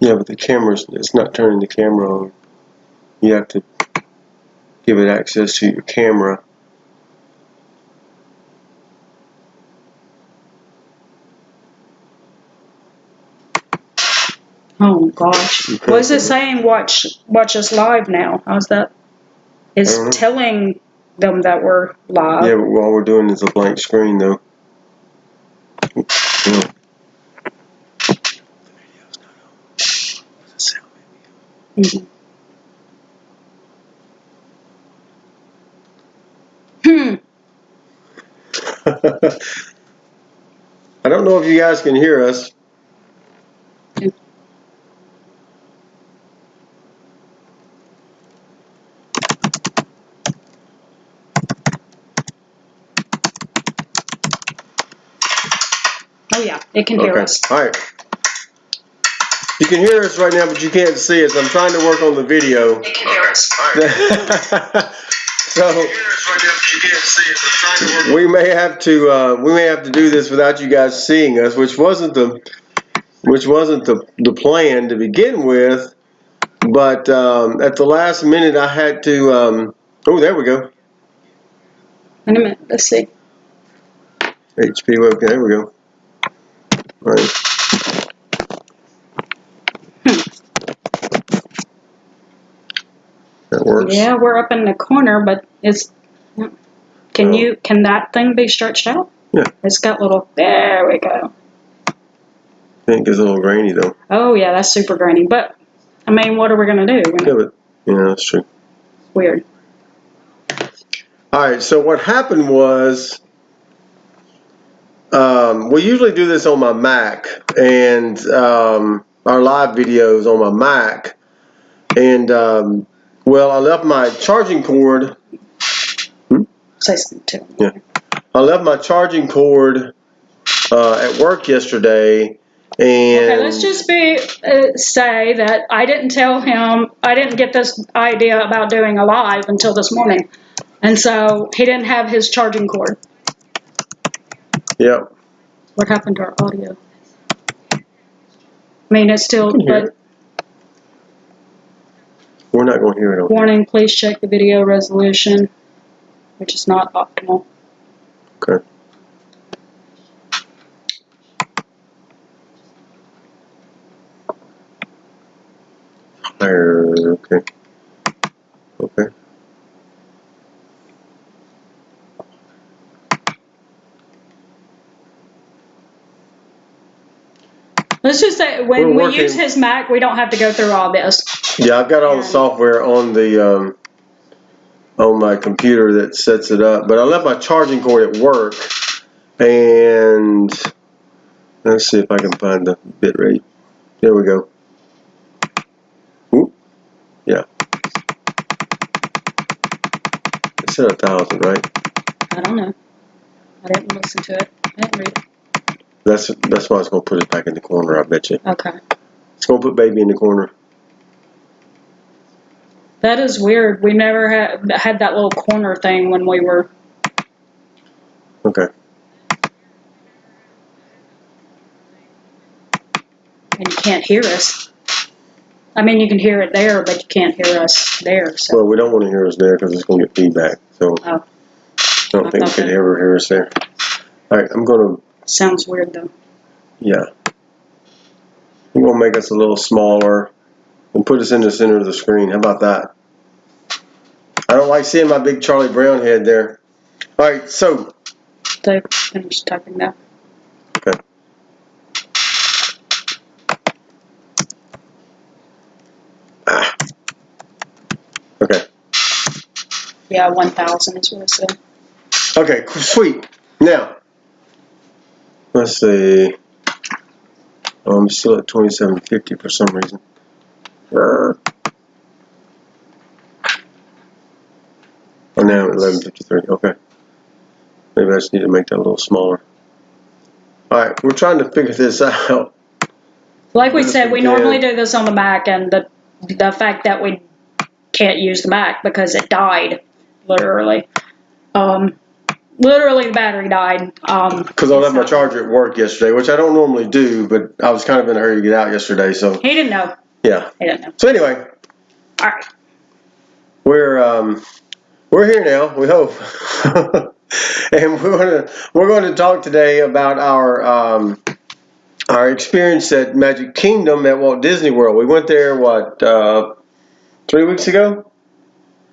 Yeah, but the camera's, it's not turning the camera on. You have to give it access to your camera. Oh gosh. Okay. What is it saying? Watch us live now. How's that? It's telling them that we're live. Yeah, but all we're doing is a blank screen though. Yeah. Mm-hmm. I don't know if you guys can hear us. Oh yeah, it can hear us. All right. You can hear us right now, but you can't see us. I'm trying to work on the video. It can hear us. So we may have to do this without you guys seeing us, which wasn't the plan to begin with. But at the last minute, I had to. Oh, there we go. Wait a minute. Let's see. HP webcam. There we go. All right. That works. Yeah, we're up in the corner, but it's. Can that thing be stretched out? Yeah. It's got little. There we go. I think it's a little grainy though. Oh yeah, that's super grainy. But I mean, what are we gonna do? Yeah, that's true. Weird. All right. So what happened was, we usually do this on my Mac, and our live videos on my Mac, and well, I left my charging cord. Say something too. Yeah, I left my charging cord at work yesterday, and okay, let's just say that I didn't tell him. I didn't get this idea about doing a live until this morning, and so he didn't have his charging cord. Yep. What happened to our audio? I mean, it's still. But we're not going to hear it. Warning: please check the video resolution, which is not optimal. Okay. Okay. Okay. Let's just say when we use his Mac, we don't have to go through all this. Yeah, I've got all the software on the on my computer that sets it up, but I left my charging cord at work, and let's see if I can find the bit rate. There we go. Ooh, yeah. It said 1,000, right? I don't know. I didn't listen to it. I didn't read it. That's why it's going to put it back in the corner, I bet you. Okay. It's going to put baby in the corner. That is weird. We never had that little corner thing when we were. Okay. And you can't hear us. I mean, you can hear it there, but you can't hear us there. So. Well, we don't want to hear us there because it's going to get feedback. So I don't think we could ever hear us there. All right, I'm going to. Sounds weird though. Yeah. I'm going to make us a little smaller and put us in the center of the screen. How about that? I don't like seeing my big Charlie Brown head there. All right, so. They finished typing that. Okay. Okay. Yeah, 1,000 is what it said. Okay, sweet. Now, let's see. Oh, I'm still at 2750 for some reason. Oh, now I'm at 1153. Okay. Maybe I just need to make that a little smaller. All right, we're trying to figure this out. Like we said, we normally do this on the Mac, and the fact that we can't use the Mac because it died, literally. literally the battery died. Because I left my charger at work yesterday, which I don't normally do, but I was kind of in a hurry to get out yesterday. So he didn't know. Yeah. He didn't know. So anyway. All right. We're here now, we hope. And we're going to talk today about our experience at Magic Kingdom at Walt Disney World. We went there 3 weeks ago?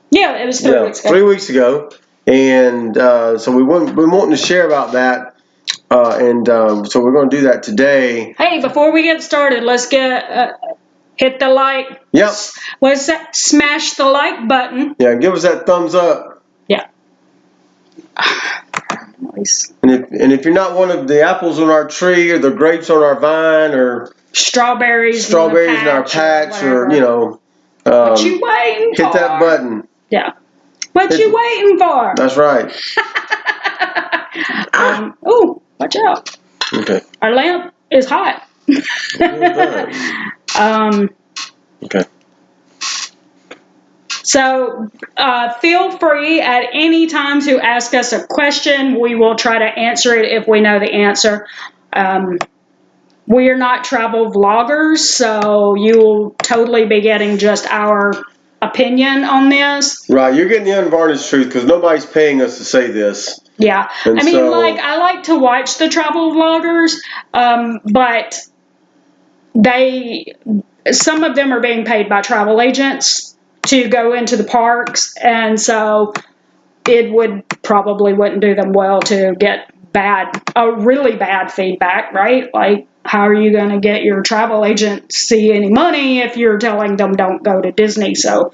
Yeah, it was 3 weeks ago. 3 weeks ago. And so we're wanting to share about that. So we're going to do that today. Hey, before we get started, let's hit the like. Yep. What's that? Smash the like button. Yeah, give us that thumbs up. Yeah. Nice. And if you're not one of the apples on our tree or the grapes on our vine or strawberries in our patch or what you waiting for? Hit that button. Yeah. What you waiting for? That's right. Oh, watch out. Okay. Our lamp is hot. Okay. So feel free at any time to ask us a question. We will try to answer it if we know the answer. We are not travel vloggers, so you will totally be getting just our opinion on this. Right, you're getting the unvarnished truth because nobody's paying us to say this. Yeah, and I mean, I like to watch the travel vloggers, but some of them are being paid by travel agents to go into the parks, and so it wouldn't do them well to get really bad feedback, right? Like, how are you going to get your travel agency any money if you're telling them don't go to Disney? So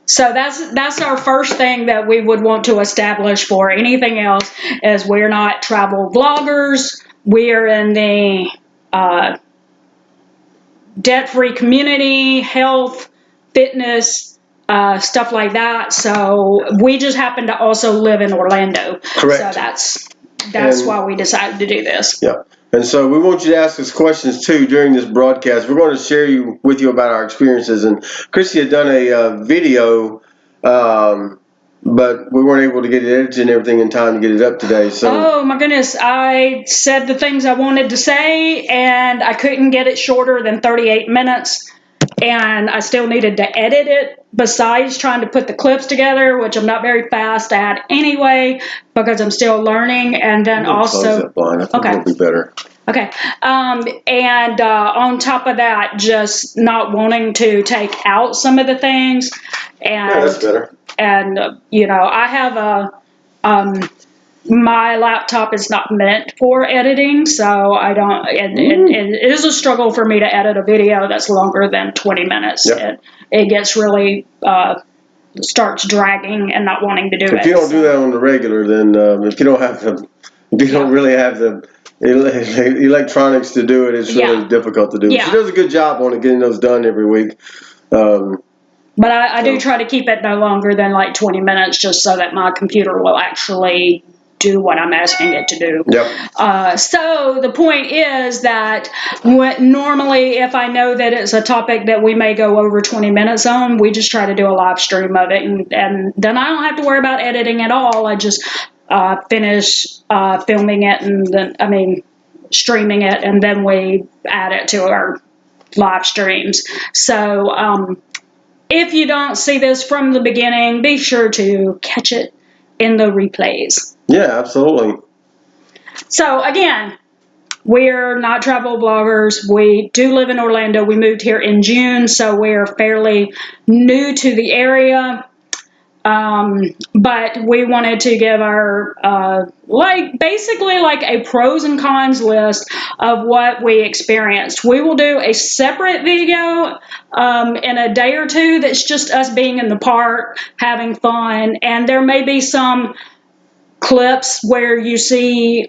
that's our first thing that we would want to establish for anything else is we're not travel vloggers. We're in the debt-free community, health, fitness, stuff like that. So we just happen to also live in Orlando. Correct. So that's why we decided to do this. Yeah. And so we want you to ask us questions too during this broadcast. We're going to share with you about our experiences. And Chrissy had done a video, but we weren't able to get it edited and everything in time to get it up today. So. Oh my goodness! I said the things I wanted to say, and I couldn't get it shorter than 38 minutes. And I still needed to edit it besides trying to put the clips together, which I'm not very fast at anyway because I'm still learning. And then also, close that blind. I think it'll be better. Okay. And on top of that, just not wanting to take out some of the things. And, yeah, that's better. And, I have my laptop is not meant for editing, so I don't, and it is a struggle for me to edit a video that's longer than 20 minutes. Yep. It gets really, starts dragging and not wanting to do it. If you don't do that on the regular, then if you don't really have the electronics to do it, it's really difficult to do. Yeah. She does a good job on it, getting those done every week. But I do try to keep it no longer than like 20 minutes just so that my computer will actually do what I'm asking it to do. Yep. So the point is that normally if I know that it's a topic that we may go over 20 minutes on, we just try to do a live stream of it. And then I don't have to worry about editing at all. I just finish filming it and then, streaming it, and then we add it to our live streams. So if you don't see this from the beginning, be sure to catch it in the replays. Yeah, absolutely. So again, we're not travel bloggers. We do live in Orlando. We moved here in June, so we're fairly new to the area. But we wanted to give our, basically a pros and cons list of what we experienced. We will do a separate video in a day or two that's just us being in the park, having fun, and there may be some clips where you see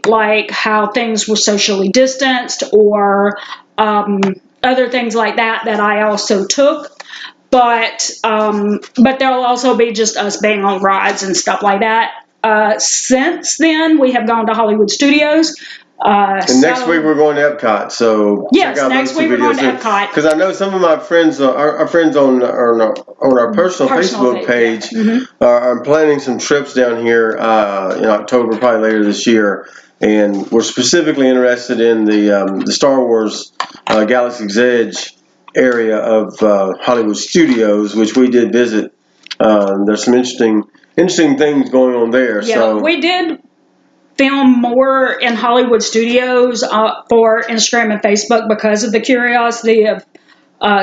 how things were socially distanced or other things like that I also took. But there'll also be just us being on rides and stuff like that. Since then, we have gone to Hollywood Studios. And next week we're going to Epcot, so yes, next week we're going to Epcot. Because I know some of my friends, our friends on our personal Facebook page, are planning some trips down here in October, probably later this year, and we're specifically interested in the Star Wars Galaxy's Edge area of Hollywood Studios, which we did visit. There's some interesting things going on there. Yeah, so we did film more in Hollywood Studios for Instagram and Facebook because of the curiosity of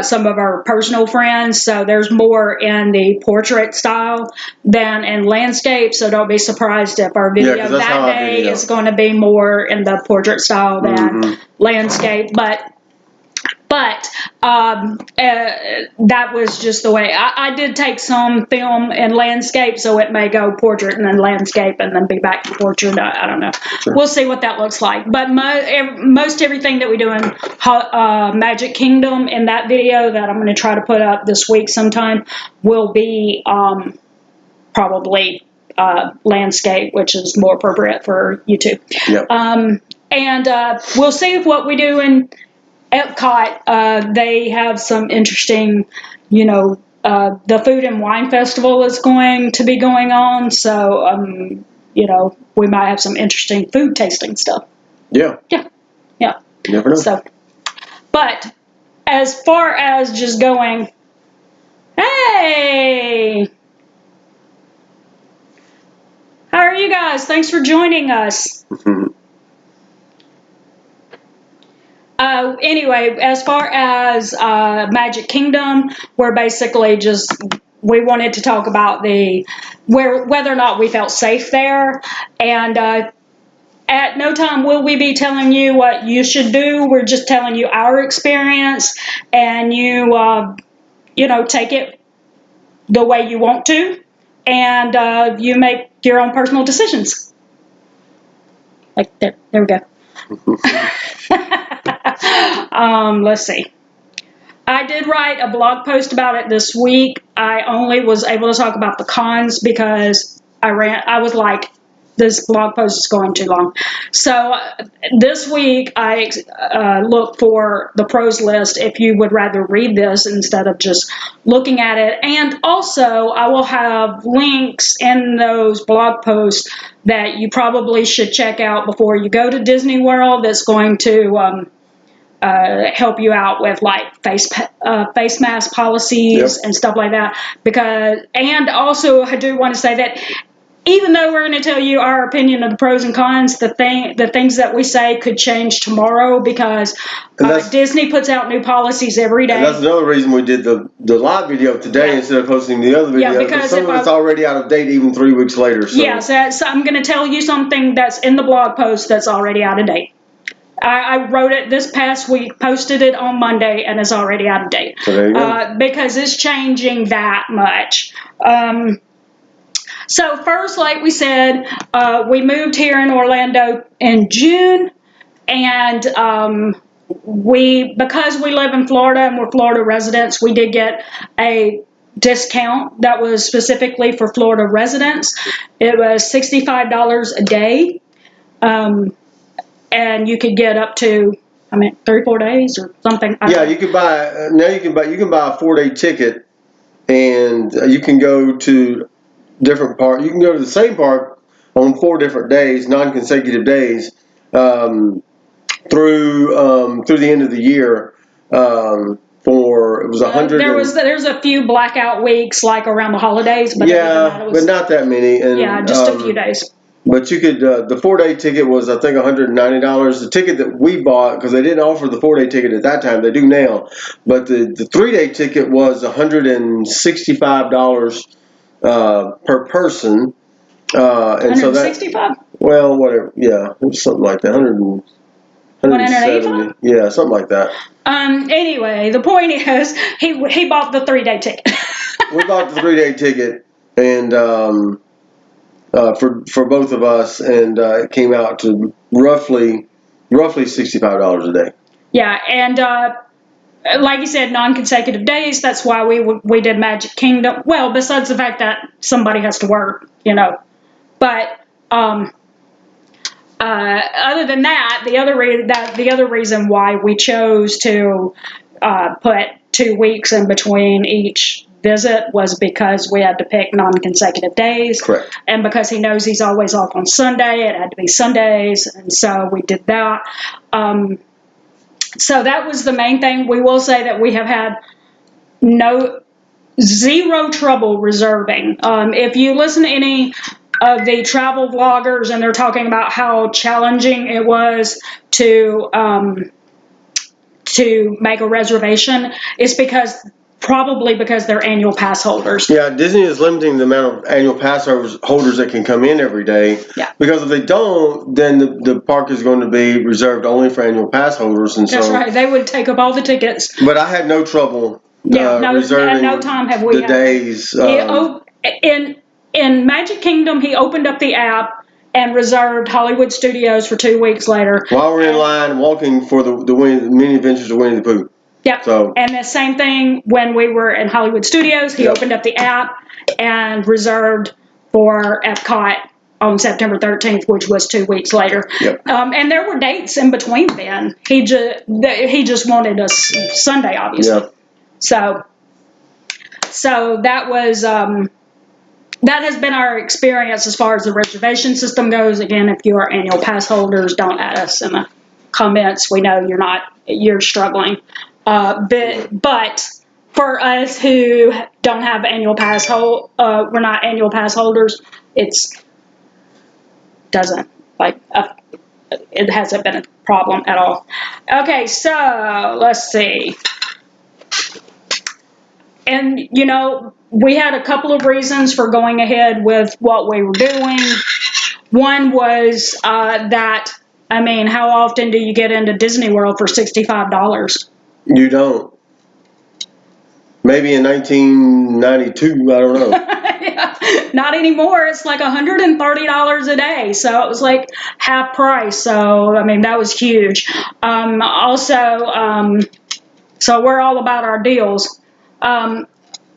some of our personal friends. So there's more in the portrait style than in landscape. So don't be surprised if our video that day is going to be more in the portrait style than landscape. But that was just the way. I did take some film and landscape, so it may go portrait and then landscape and then be back to portrait. I don't know. Sure. We'll see what that looks like. But most everything that we do in Magic Kingdom in that video that I'm going to try to put up this week sometime will be probably landscape, which is more appropriate for YouTube. Yep. And we'll see if what we do in Epcot, they have some interesting, the Food and Wine Festival is going to be going on. So, we might have some interesting food tasting stuff. Yeah. Yeah. Yeah. You never know. So, but as far as just going, hey, how are you guys? Thanks for joining us. Anyway, as far as Magic Kingdom, we're basically we wanted to talk about whether or not we felt safe there, and at no time will we be telling you what you should do. We're just telling you our experience, and you take it the way you want to, and you make your own personal decisions. Like there we go. Let's see. I did write a blog post about it this week. I only was able to talk about the cons because I was like, this blog post is going too long. So this week I looked for the pros list if you would rather read this instead of just looking at it. And also I will have links in those blog posts that you probably should check out before you go to Disney World that's going to help you out with like face mask policies and stuff like that. And also I do want to say that even though we're going to tell you our opinion of the pros and cons, the things that we say could change tomorrow because Disney puts out new policies every day. And that's another reason we did the live video today instead of posting the other video. Yeah, because some of it's already out of date even 3 weeks later. So. Yeah, so I'm going to tell you something that's in the blog post that's already out of date. I wrote it this past week, posted it on Monday, and it's already out of date. So there you go. Because it's changing that much. So first, like we said, we moved here in Orlando in June, and because we live in Florida and we're Florida residents, we did get a discount that was specifically for Florida residents. It was $65 a day, and you could get up to 3-4 days or something. You can buy you can buy a 4-day ticket, and you can go to different park. You can go to the same park on 4 different days, non-consecutive days, through the end of the year. It was 100. There's a few blackout weeks like around the holidays, but but not that many. And, just a few days. But you could the 4-day ticket was I think $190. The ticket that we bought, because they didn't offer the 4-day ticket at that time, they do now. But the 3-day ticket was $165 per person. And so that 165? Well, whatever. Yeah, it was something like that. 170. Yeah, something like that. Anyway, the point is he bought the 3-day ticket. We bought the 3-day ticket, and for both of us, and it came out to roughly $65 a day. Yeah, and like you said, non-consecutive days. That's why we did Magic Kingdom. Well, besides the fact that somebody has to work, But other than that, the other reason why we chose to put 2 weeks in between each visit was because we had to pick non-consecutive days. Correct. And because he knows he's always off on Sunday, it had to be Sundays, and so we did that. So that was the main thing. We will say that we have had zero trouble reserving. If you listen to any of the travel vloggers and they're talking about how challenging it was to make a reservation, it's probably because they're annual pass holders. Yeah, Disney is limiting the amount of annual pass holders that can come in every day. Yeah. Because if they don't, then the park is going to be reserved only for annual pass holders. And That's right. They would take up all the tickets. But I had no trouble reserving no time have we the days. In Magic Kingdom, he opened up the app and reserved Hollywood Studios for 2 weeks later. While we're in line walking for the Mini Adventures of Winnie the Pooh. Yep. And the same thing when we were in Hollywood Studios. He opened up the app and reserved for Epcot on September 13th, which was 2 weeks later. Yep. And there were dates in between then. He just wanted a Sunday, obviously. Yep. So that was that has been our experience as far as the reservation system goes. Again, if you are annual pass holders, don't add us in the comments. We know you're struggling. But for us who don't have annual pass we're not annual pass holders. It hasn't been a problem at all. Okay, so let's see. And we had a couple of reasons for going ahead with what we were doing. One was that, how often do you get into Disney World for $65? You don't. Maybe in 1992, I don't know. Yeah, not anymore. It's like $130 a day. So it was like half price. So, that was huge. So we're all about our deals.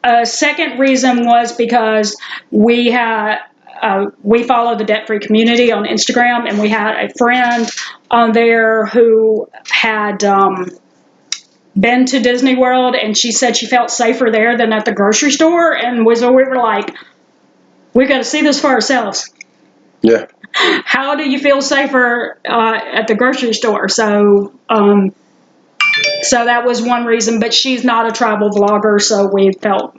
A second reason was because we follow the debt-free community on Instagram, and we had a friend on there who had been to Disney World, and she said she felt safer there than at the grocery store, and we were like, we got to see this for ourselves. Yeah. How do you feel safer at the grocery store? So that was one reason, but she's not a travel vlogger, so we felt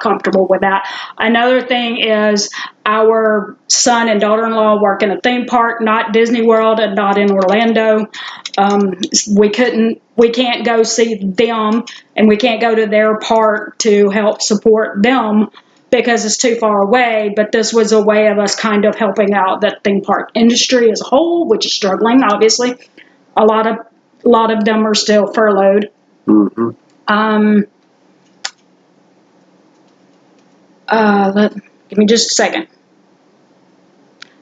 comfortable with that. Another thing is our son and daughter-in-law work in a theme park, not Disney World and not in Orlando. We can't go see them, and we can't go to their park to help support them because it's too far away, but this was a way of us kind of helping out the theme park industry as a whole, which is struggling, obviously. A lot of them are still furloughed. Mm-hmm. Give me just a second.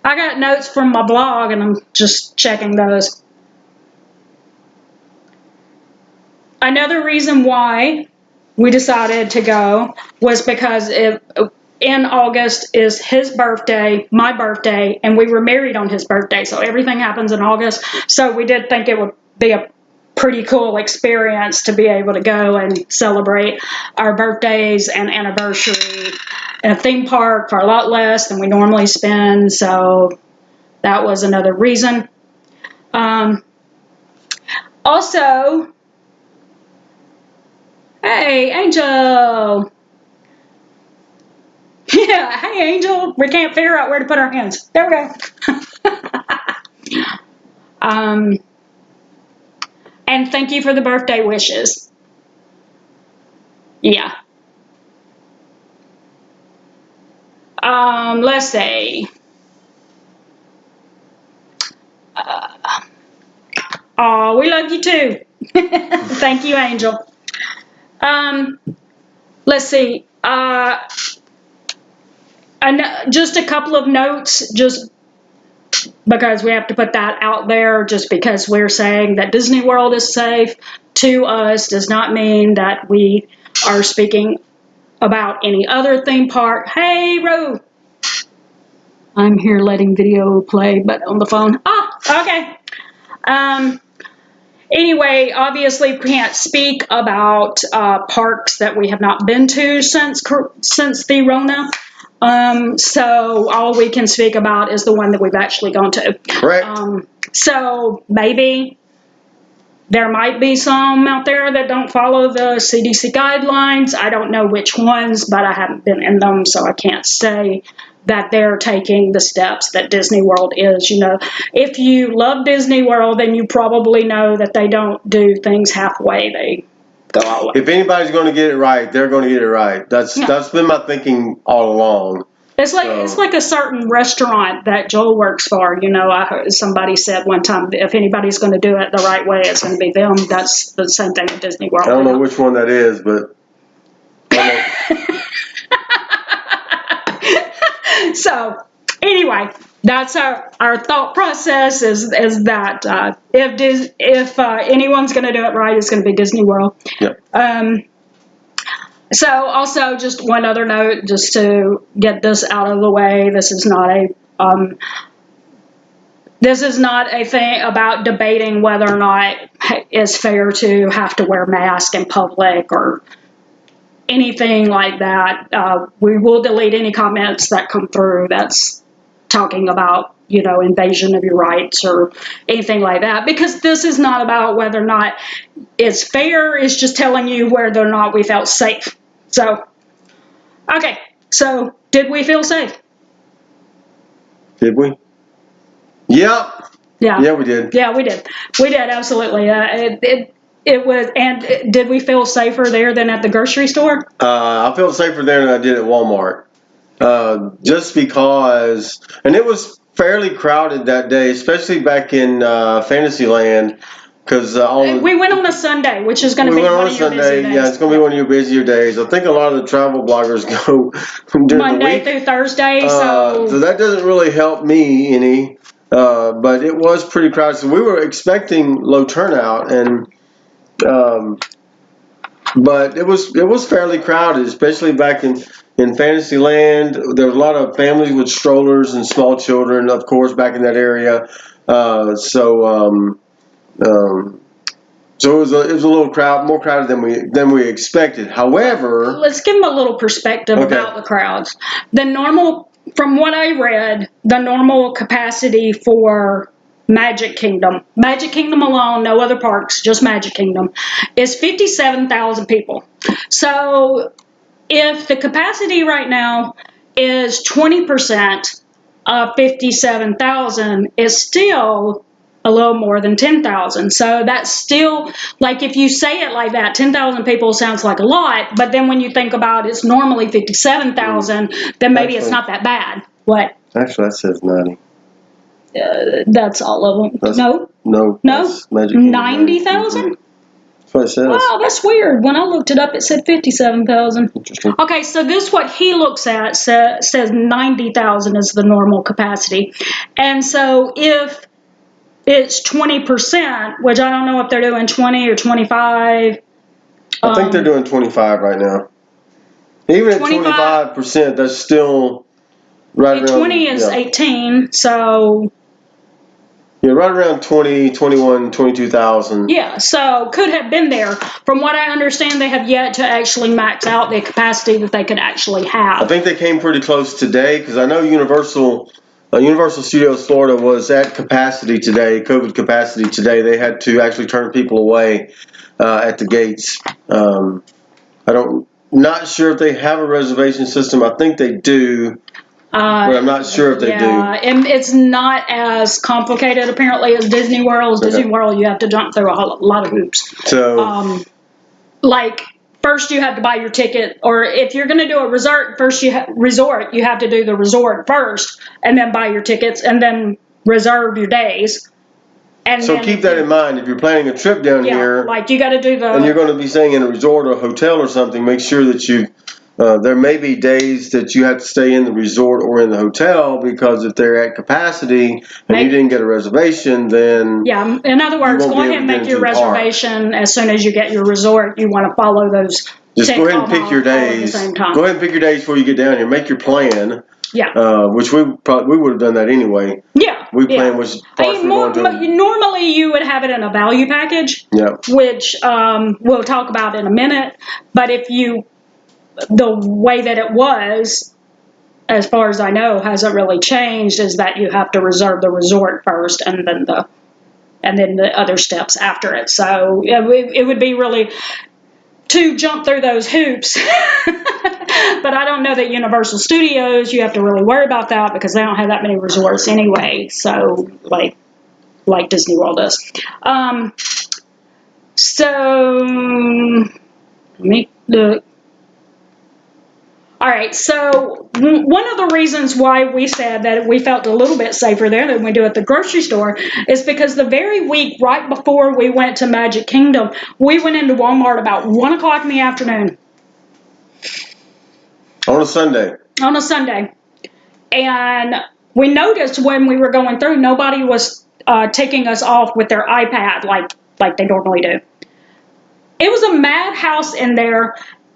I got notes from my blog, and I'm just checking those. Another reason why we decided to go was because in August is his birthday, my birthday, and we were married on his birthday, so everything happens in August. So we did think it would be a pretty cool experience to be able to go and celebrate our birthdays and anniversary in a theme park for a lot less than we normally spend. So that was another reason. Also, hey, Angel. Yeah, hey, Angel. We can't figure out where to put our hands. There we go. And thank you for the birthday wishes. Yeah. Let's see. Oh, we love you too. Thank you, Angel. Let's see. Just a couple of notes, just because we have to put that out there, just because we're saying that Disney World is safe to us does not mean that we are speaking about any other theme park. Hey, Ro! I'm here letting video play, but on the phone. Ah! Okay. Anyway, obviously, we can't speak about parks that we have not been to since the Rona. So all we can speak about is the one that we've actually gone to. Correct. So maybe there might be some out there that don't follow the CDC guidelines. I don't know which ones, but I haven't been in them, so I can't say that they're taking the steps that Disney World is. You know, if you love Disney World, then you probably know that they don't do things halfway. They go all the way. If anybody's going to get it right, they're going to get it right. That's been my thinking all along. It's like a certain restaurant that Joel works for. You know, I heard somebody said one time, if anybody's going to do it the right way, it's going to be them. That's the same thing at Disney World. I don't know which one that is, but. So, anyway, that's our thought process is that if anyone's going to do it right, it's going to be Disney World. Yep. So, also, just one other note, just to get this out of the way, this is not a thing about debating whether or not it's fair to have to wear a mask in public or anything like that. We will delete any comments that come through that's talking about, you know, invasion of your rights or anything like that, because this is not about whether or not it's fair. It's just telling you whether or not we felt safe. So, okay. So, did we feel safe? Did we? Yep. Yeah. Yeah, we did. Yeah, we did. We did, absolutely. It was, and did we feel safer there than at the grocery store? I felt safer there than I did at Walmart. Just because, and it was fairly crowded that day, especially back in Fantasyland. Because we went on a Sunday, which is going to be one of your busier days. Yeah, it's going to be one of your busier days. I think a lot of the travel bloggers go during Monday the week. through Thursday. So that doesn't really help me any. But it was pretty crowded. So we were expecting low turnout, and but it was fairly crowded, especially back in Fantasyland. There were a lot of families with strollers and small children, of course, back in that area. So it was a little more crowded than we expected. However, let's give them a little perspective about the crowds. From what I read, the normal capacity for Magic Kingdom alone, no other parks, just Magic Kingdom, is 57,000 people. So if the capacity right now is 20% of 57,000, it's still a little more than 10,000. So that's still, like, if you say it like that, 10,000 people sounds like a lot, but then when you think about it's normally 57,000, then maybe it's not that bad. What? Actually, that says 90. That's all of them. No. That's Magic Kingdom. 90,000? That's what it says. Wow, that's weird. When I looked it up, it said 57,000. Interesting. Okay, so this what he looks at says 90,000 is the normal capacity. And so if it's 20%, which I don't know if they're doing 20 or 25. I think they're doing 25 right now. Even at 25%, that's still right around. 20 is 18, so. Yeah, right around 20, 21, 22,000. Yeah, so could have been there. From what I understand, they have yet to actually max out the capacity that they could actually have. I think they came pretty close today, because I know Universal Studios Florida was at capacity today, COVID capacity today. They had to actually turn people away at the gates. Not sure if they have a reservation system. I think they do, but I'm not sure if they do. And it's not as complicated apparently as Disney World. Disney World, you have to jump through a lot of hoops. So, first you have to buy your ticket, or if you're going to do a resort, you have to do the resort first, and then buy your tickets, and then reserve your days. And so keep that in mind if you're planning a trip down here. Like you got to do and you're going to be staying in a resort or a hotel or something. Make sure that there may be days that you have to stay in the resort or in the hotel, because if they're at capacity and you didn't get a reservation, then in other words, go ahead and make your reservation as soon as you get your resort. You want to follow those. Just go ahead and pick your days. Go ahead and pick your days before you get down here. Make your plan. Yeah. Which we would have done that anyway. Yeah. we plan was partially going to. Normally, you would have it in a value package, which we'll talk about in a minute. But the way that it was, as far as I know, hasn't really changed. Is that you have to reserve the resort first, and then the other steps after it. So it would be really to jump through those hoops. But I don't know that Universal Studios, you have to really worry about that because they don't have that many resorts anyway. So like Disney World does. Let me look. All right, so one of the reasons why we said that we felt a little bit safer there than we do at the grocery store is because the very week right before we went to Magic Kingdom, we went into Walmart about 1 o'clock in the afternoon. On a Sunday. On a Sunday. And we noticed when we were going through, nobody was taking us off with their iPad like they normally do. It was a madhouse in there.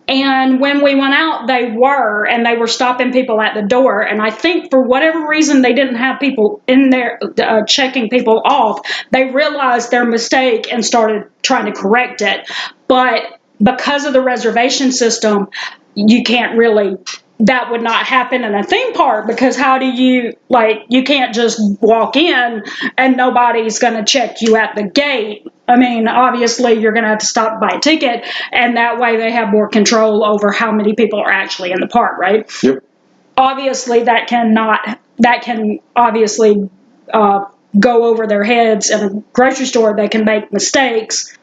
And when we went out, they were stopping people at the door. And I think for whatever reason, they didn't have people in there checking people off. They realized their mistake and started trying to correct it. But because of the reservation system, you can't really, that would not happen in a theme park because how do you can't just walk in and nobody's going to check you at the gate. I mean, obviously, you're going to have to stop by a ticket, and that way they have more control over how many people are actually in the park, right? Yep. Obviously, that can obviously go over their heads. In a grocery store, they can make mistakes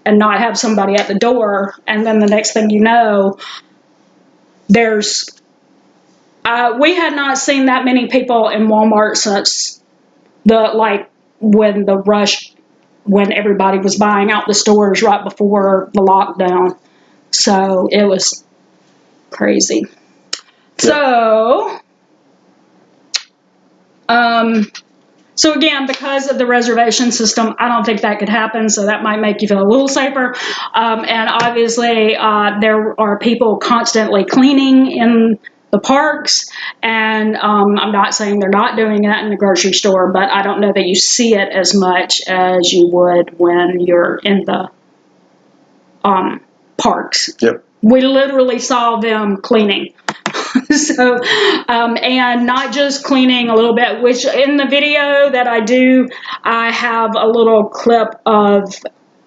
and not have somebody at the door, and then the next thing you know, we had not seen that many people in Walmart since when everybody was buying out the stores right before the lockdown. So it was crazy. Yeah. So again, because of the reservation system, I don't think that could happen. So that might make you feel a little safer. And obviously, there are people constantly cleaning in the parks. And I'm not saying they're not doing that in the grocery store, but I don't know that you see it as much as you would when you're in the parks. Yep. We literally saw them cleaning. So, and not just cleaning a little bit, which in the video that I have a little clip of,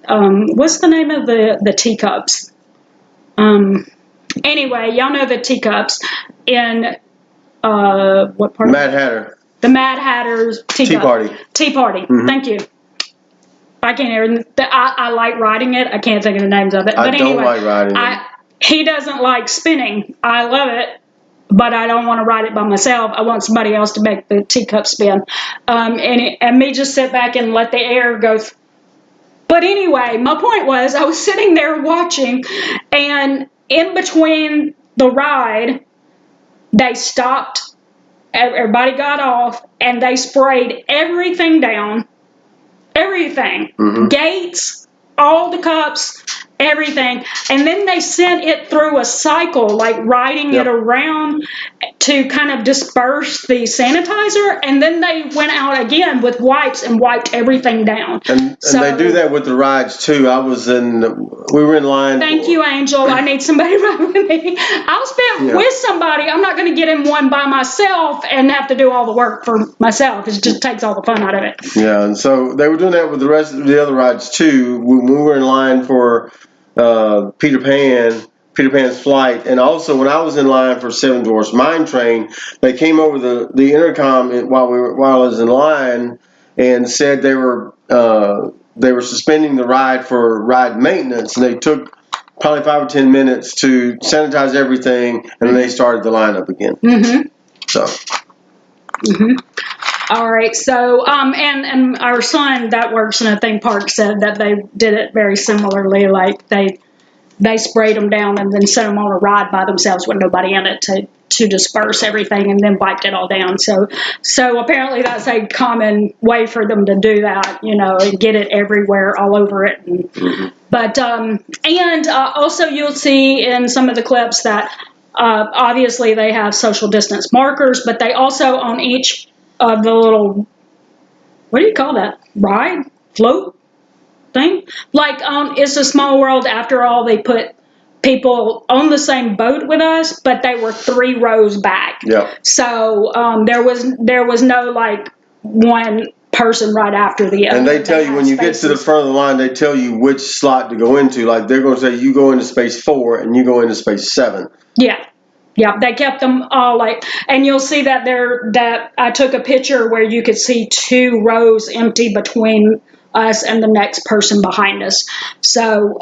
what's the name of the teacups? Anyway, y'all know the teacups in, what part? Mad Hatter. The Mad Hatter's teacup. Tea Party. Mm-hmm. Thank you. I can't even, I like writing it. I can't think of the names of it. But anyway, don't like writing it. He doesn't like spinning. I love it, but I don't want to write it by myself. I want somebody else to make the teacup spin. And me just sit back and let the air go. But anyway, my point was I was sitting there watching, and in between the ride, they stopped. Everybody got off, and they sprayed everything down. Everything. Mm-hmm. Gates, all the cups, everything. And then they sent it through a cycle, like riding it around to kind of disperse the sanitizer. And then they went out again with wipes and wiped everything down. And they do that with the rides too. We were in line. Thank you, Angel. I need somebody right with me. I'll spend with somebody. I'm not going to get in one by myself and have to do all the work for myself. It just takes all the fun out of it. Yeah, and so they were doing that with the rest of the other rides too. When we were in line for Peter Pan's Flight, and also when I was in line for Seven Dwarfs Mine Train, they came over the intercom while I was in line and said they were suspending the ride for ride maintenance, and they took probably 5 or 10 minutes to sanitize everything, and then they started the lineup again. Mm-hmm. So. Mm-hmm. All right, so and our son that works in a theme park said that they did it very similarly, like they sprayed them down and then sent them on a ride by themselves with nobody in it to disperse everything and then wiped it all down. So apparently that's a common way for them to do that, and get it everywhere, all over it. But also you'll see in some of the clips that obviously they have social distance markers, but they also on each of the little what do you call that? Ride? Float? Thing? Like It's a Small World, after all, they put people on the same boat with us, but they were 3 rows back. Yep. So there was no like one person right after the other. And they tell you when you get to the front of the line, they tell you which slot to go into. Like they're going to say you go into space 4 and you go into space 7. Yeah. Yeah, they kept them all like, and you'll see that that I took a picture where you could see 2 rows empty between us and the next person behind us. So,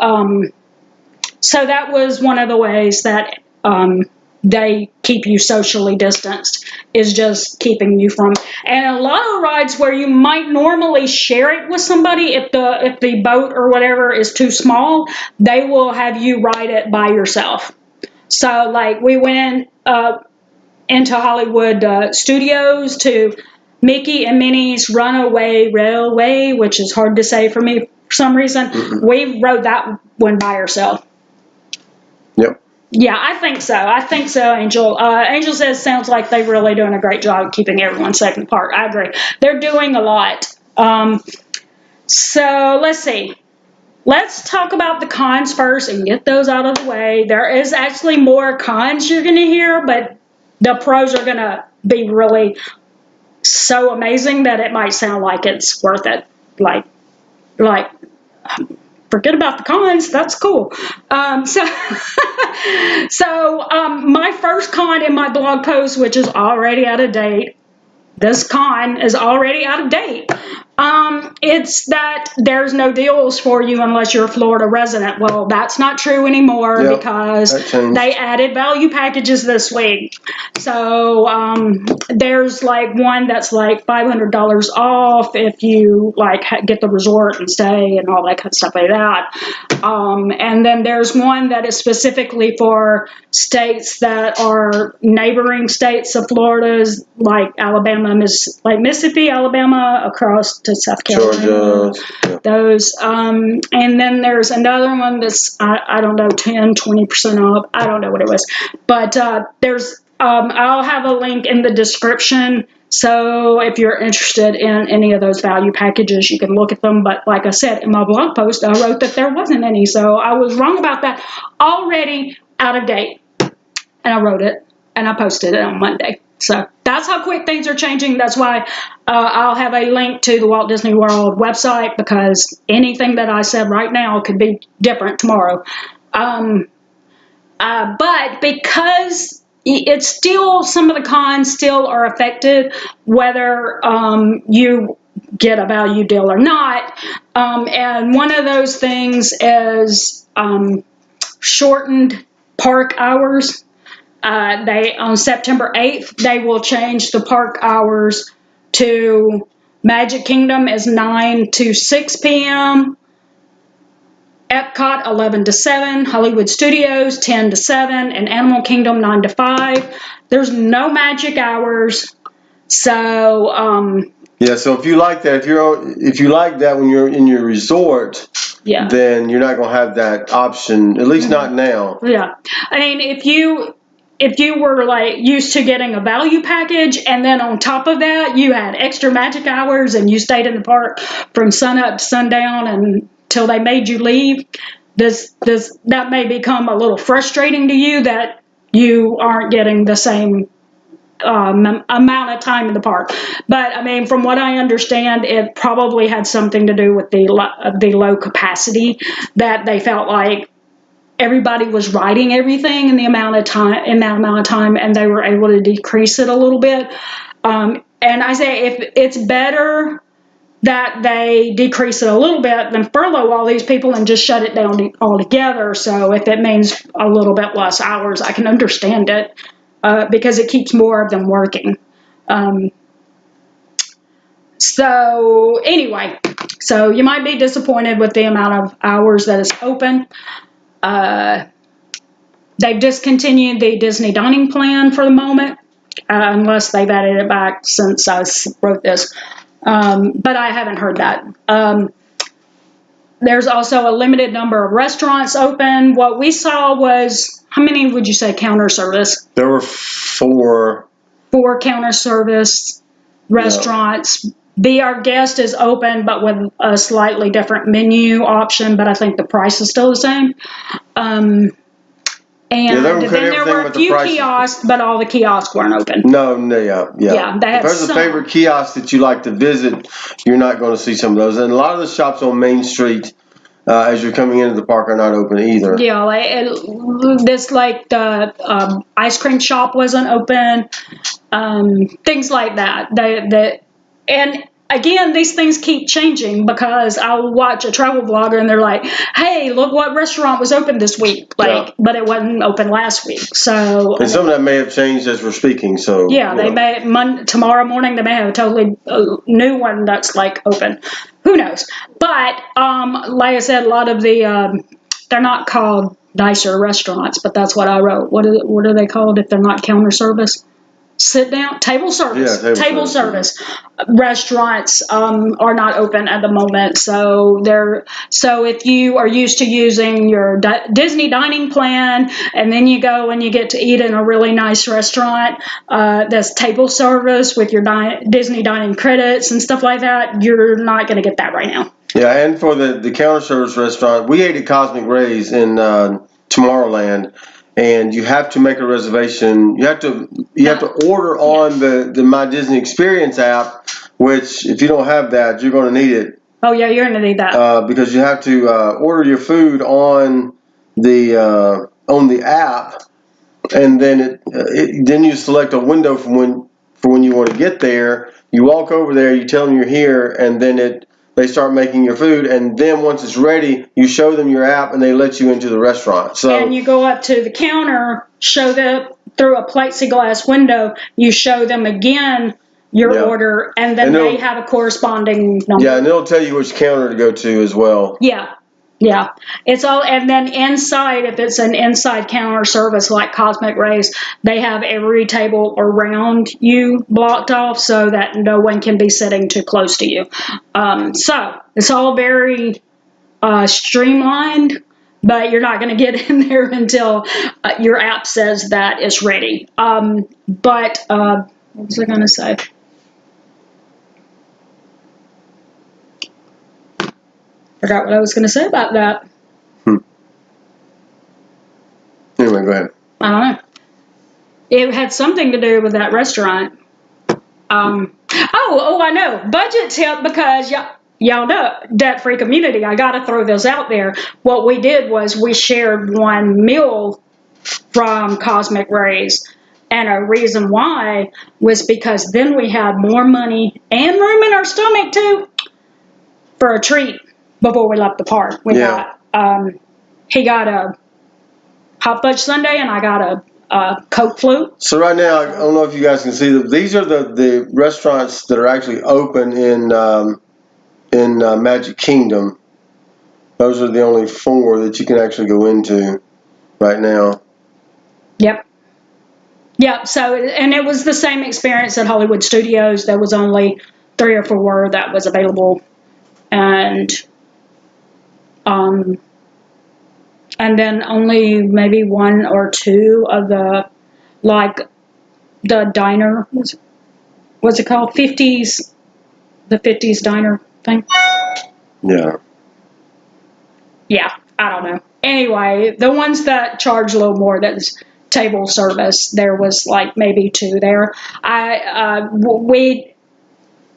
so that was one of the ways that they keep you socially distanced, is just keeping you from. And a lot of rides where you might normally share it with somebody, if the boat or whatever is too small, they will have you ride it by yourself. So, like, we went into Hollywood Studios to Mickey and Minnie's Runaway Railway, which is hard to say for me for some reason. Mm-hmm. We rode that one by ourselves. Yep. Yeah, I think so, Angel. Angel says sounds like they're really doing a great job keeping everyone safe in the park. I agree. They're doing a lot. So let's see. Let's talk about the cons first and get those out of the way. There is actually more cons you're going to hear, but the pros are going to be really so amazing that it might sound like it's worth it. Like, forget about the cons. That's cool. So my first con in my blog post, which is already out of date, this con is already out of date. It's that there's no deals for you unless you're a Florida resident. Well, that's not true anymore, because they added value packages this week. So there's like one that's like $500 off if you like get the resort and stay and all that kind of stuff like that. And then there's one that is specifically for states that are neighboring states of Florida's, like Alabama, like Mississippi, Alabama, across to South Carolina. Georgia. Those. And then there's another one that's, I don't know, 10, 20% off. I don't know what it was. But there's, I'll have a link in the description. So if you're interested in any of those value packages, you can look at them. But like I said, in my blog post, I wrote that there wasn't any. So I was wrong about that. Already out of date. And I wrote it and I posted it on Monday. So that's how quick things are changing. That's why I'll have a link to the Walt Disney World website, because anything that I said right now could be different tomorrow. But because it's still, some of the cons still are affected, whether you get a value deal or not. And one of those things is shortened park hours. On September 8th, they will change the park hours to Magic Kingdom is 9 to 6 p.m., Epcot 11 to 7, Hollywood Studios 10 to 7, and Animal Kingdom 9 to 5. There's no magic hours. So yeah, so if you like that, if you like that when you're in your resort, then you're not going to have that option, at least not now. Yeah. I mean, if you were like used to getting a value package, and then on top of that you had extra magic hours and you stayed in the park from sun up to sundown until they made you leave, that may become a little frustrating to you, that you aren't getting the same amount of time in the park. But I mean, from what I understand, it probably had something to do with the low capacity, that they felt like everybody was writing everything in that amount of time, and they were able to decrease it a little bit. And I say, if it's better that they decrease it a little bit than furlough all these people and just shut it down altogether. So if it means a little bit less hours, I can understand it, because it keeps more of them working. So anyway, so you might be disappointed with the amount of hours that is open. They've discontinued the Disney dining plan for the moment, unless they've added it back since I wrote this. But I haven't heard that. There's also a limited number of restaurants open. What we saw was, how many would you say counter service? There were 4. 4 counter service restaurants Be Our Guest is open, but with a slightly different menu option, but I think the price is still the same. And then there were a few kiosks, but all the kiosks weren't open. No, yeah. Yeah, they if there's a favorite kiosk that you like to visit, you're not going to see some of those. And a lot of the shops on Main Street, as you're coming into the park, are not open either. Yeah, the ice cream shop wasn't open. Things like that. And again, these things keep changing because I'll watch a travel vlogger and they're like, "Hey, look what restaurant was open this week!" But it wasn't open last week. So and some of that may have changed as we're speaking. So yeah, they may tomorrow morning they may have a totally new one that's like open. Who knows? But like I said, a lot of the they're not called nicer restaurants, but that's what I wrote. What are they called if they're not counter service? Sit down, table service. Yeah, table service. Restaurants are not open at the moment, so if you are used to using your Disney dining plan, and then you go and you get to eat in a really nice restaurant that's table service with your Disney dining credits and stuff like that, you're not going to get that right now. Yeah, and for the counter service restaurant, we ate at Cosmic Rays in Tomorrowland. And you have to make a reservation. You have to order on the My Disney Experience app, which if you don't have that, you're going to need it. Oh yeah, you're going to need that because you have to order your food on the app, and then then you select a window for when you want to get there. You walk over there, you tell them you're here, and then they start making your food, and then once it's ready, you show them your app, and they let you into the restaurant. And you go up to the counter, show them through a plexiglass window, you show them again your order, and then they have a corresponding number. Yeah, and it'll tell you which counter to go to as well. Yeah. It's all, and then inside, if it's an inside counter service like Cosmic Rays, they have every table around you blocked off so that no one can be sitting too close to you. So it's all very streamlined, but you're not going to get in there until your app says that it's ready. What was I going to say? Forgot what I was going to say about that. Anyway, go ahead. I don't know. It had something to do with that restaurant. I know. Budget tip, because y'all know, debt-free community. I got to throw this out there. What we did was we shared one meal from Cosmic Rays. And a reason why was because then we had more money and room in our stomach, too, for a treat. Before we left the park, he got a hot fudge sundae and I got a Coke float. So right now, I don't know if you guys can see them. These are the restaurants that are actually open in Magic Kingdom. Those are the only 4 that you can actually go into right now. Yep. So, and it was the same experience at Hollywood Studios. There was only 3 or 4 that was available, and then only maybe 1 or 2 of the diner, what's it called? The 50s diner thing. Yeah, I don't know. Anyway, the ones that charge a little more, that's table service, there was like maybe 2 there.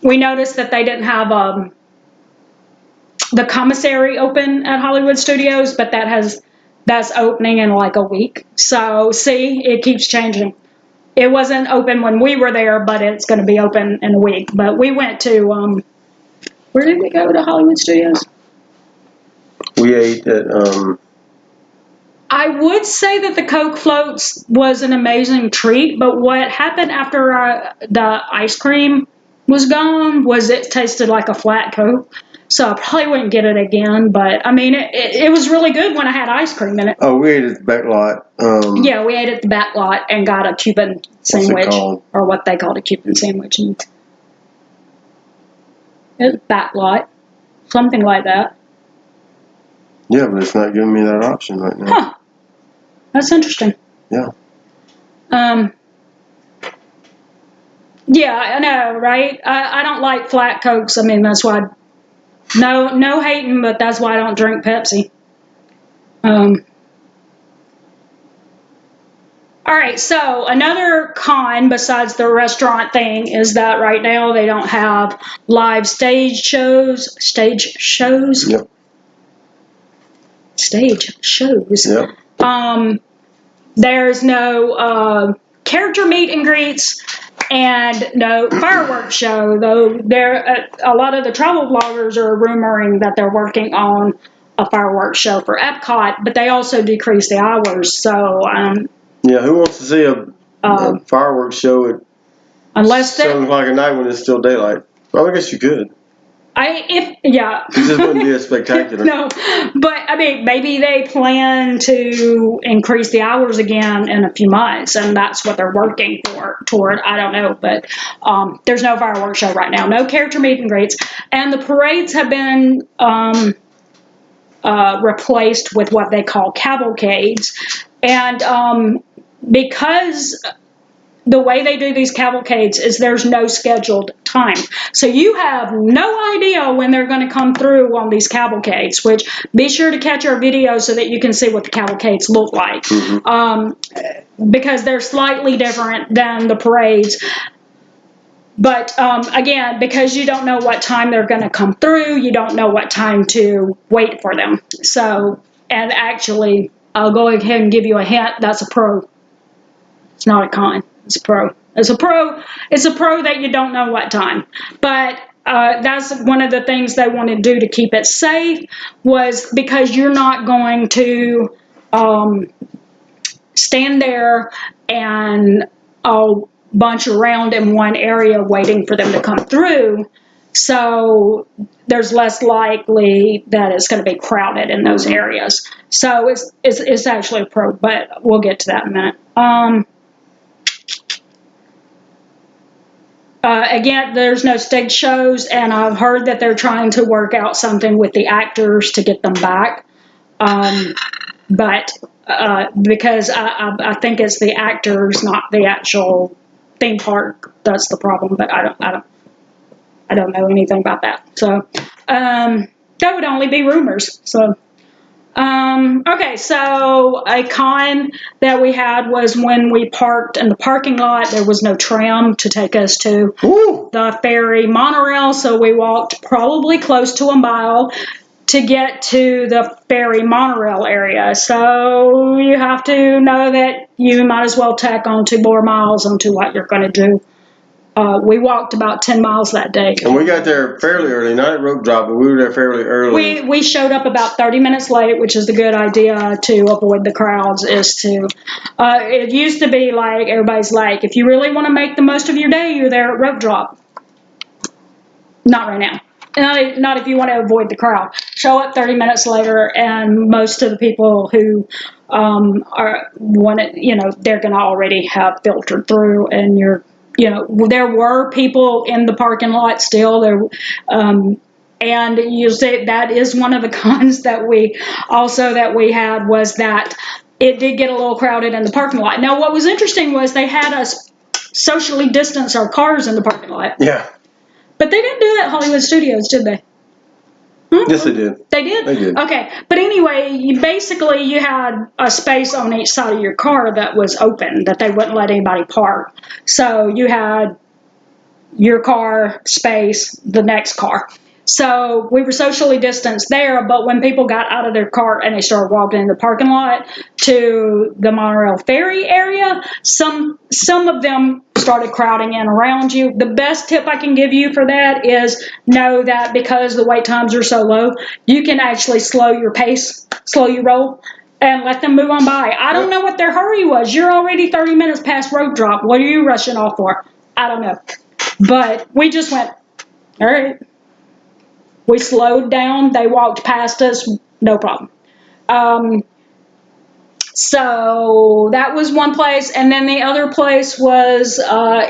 We noticed that they didn't have the commissary open at Hollywood Studios, but that's opening in like a week. So see, it keeps changing. It wasn't open when we were there, but it's going to be open in a week. But we went to where did we go to Hollywood Studios? We ate at I would say that the Coke floats was an amazing treat, but what happened after the ice cream was gone was it tasted like a flat Coke. So I probably wouldn't get it again, but I mean, it was really good when I had ice cream in it. Oh, we ate at the back lot. Yeah, we ate at the back lot and got a Cuban sandwich, or what they called a Cuban sandwich. And it was back lot, something like that. Yeah, but it's not giving me that option right now. Huh. That's interesting. Yeah. Yeah, I know, right? I don't like flat Cokes. I mean, that's why. No hating, but that's why I don't drink Pepsi. Um, all right, so another con besides the restaurant thing is that right now they don't have live stage shows. Stage shows? Yep. Stage shows. Yep. There's no character meet and greets and no fireworks show, though there a lot of the travel bloggers are rumoring that they're working on a fireworks show for Epcot, but they also decrease the hours. So yeah, who wants to see a fireworks show at unless 7 o'clock at night when it's still daylight? Well, I guess you could. It just wouldn't be as spectacular. No, but I mean, maybe they plan to increase the hours again in a few months, and that's what they're working toward. I don't know, but there's no fireworks show right now, no character meet and greets, and the parades have been replaced with what they call cavalcades, and because the way they do these cavalcades is there's no scheduled time. So you have no idea when they're going to come through on these cavalcades, which be sure to catch our video so that you can see what the cavalcades look like. Mm-hmm. Because they're slightly different than the parades. But again, because you don't know what time they're going to come through, you don't know what time to wait for them. So, and actually, I'll go ahead and give you a hint, that's a pro. It's not a con. It's a pro. It's a pro. It's a pro that you don't know what time. But that's one of the things they want to do to keep it safe, was because you're not going to stand there and bunch around in one area waiting for them to come through. So there's less likely that it's going to be crowded in those areas. So it's actually a pro, but we'll get to that in a minute. Again, there's no stage shows, and I've heard that they're trying to work out something with the actors to get them back. But because I think it's the actors, not the actual theme park, that's the problem. But I don't know anything about that. So that would only be rumors. So. Okay, so a con that we had was when we parked in the parking lot, there was no tram to take us to the ferry monorail, so we walked probably close to a mile to get to the ferry monorail area. So you have to know that you might as well tack on 2 more miles onto what you're going to do. We walked about 10 miles that day. And we got there fairly early, not at rope drop, but we were there fairly early. We showed up about 30 minutes late, which is the good idea to avoid the crowds, is to, it used to be like, everybody's like, if you really want to make the most of your day, you're there at rope drop. Not right now. Not if you want to avoid the crowd. Show up 30 minutes later, and most of the people who they're going to already have filtered through, and there were people in the parking lot still there, and you say that is one of the cons that we had, was that it did get a little crowded in the parking lot. Now, what was interesting was they had us socially distance our cars in the parking lot. Yeah. But they didn't do that at Hollywood Studios, did they? Yes, they did. They did? They did. Okay. But anyway, you had a space on each side of your car that was open, that they wouldn't let anybody park. So you had your car, space, the next car. So we were socially distanced there, but when people got out of their car and they started walking in the parking lot to the monorail ferry area, some of them started crowding in around you. The best tip I can give you for that is know that because the wait times are so low, you can actually slow your pace, slow your roll, and let them move on by. I don't know what their hurry was. You're already 30 minutes past rope drop. What are you rushing off for? I don't know. But we just went, all right. We slowed down. They walked past us. No problem. So that was one place. And then the other place was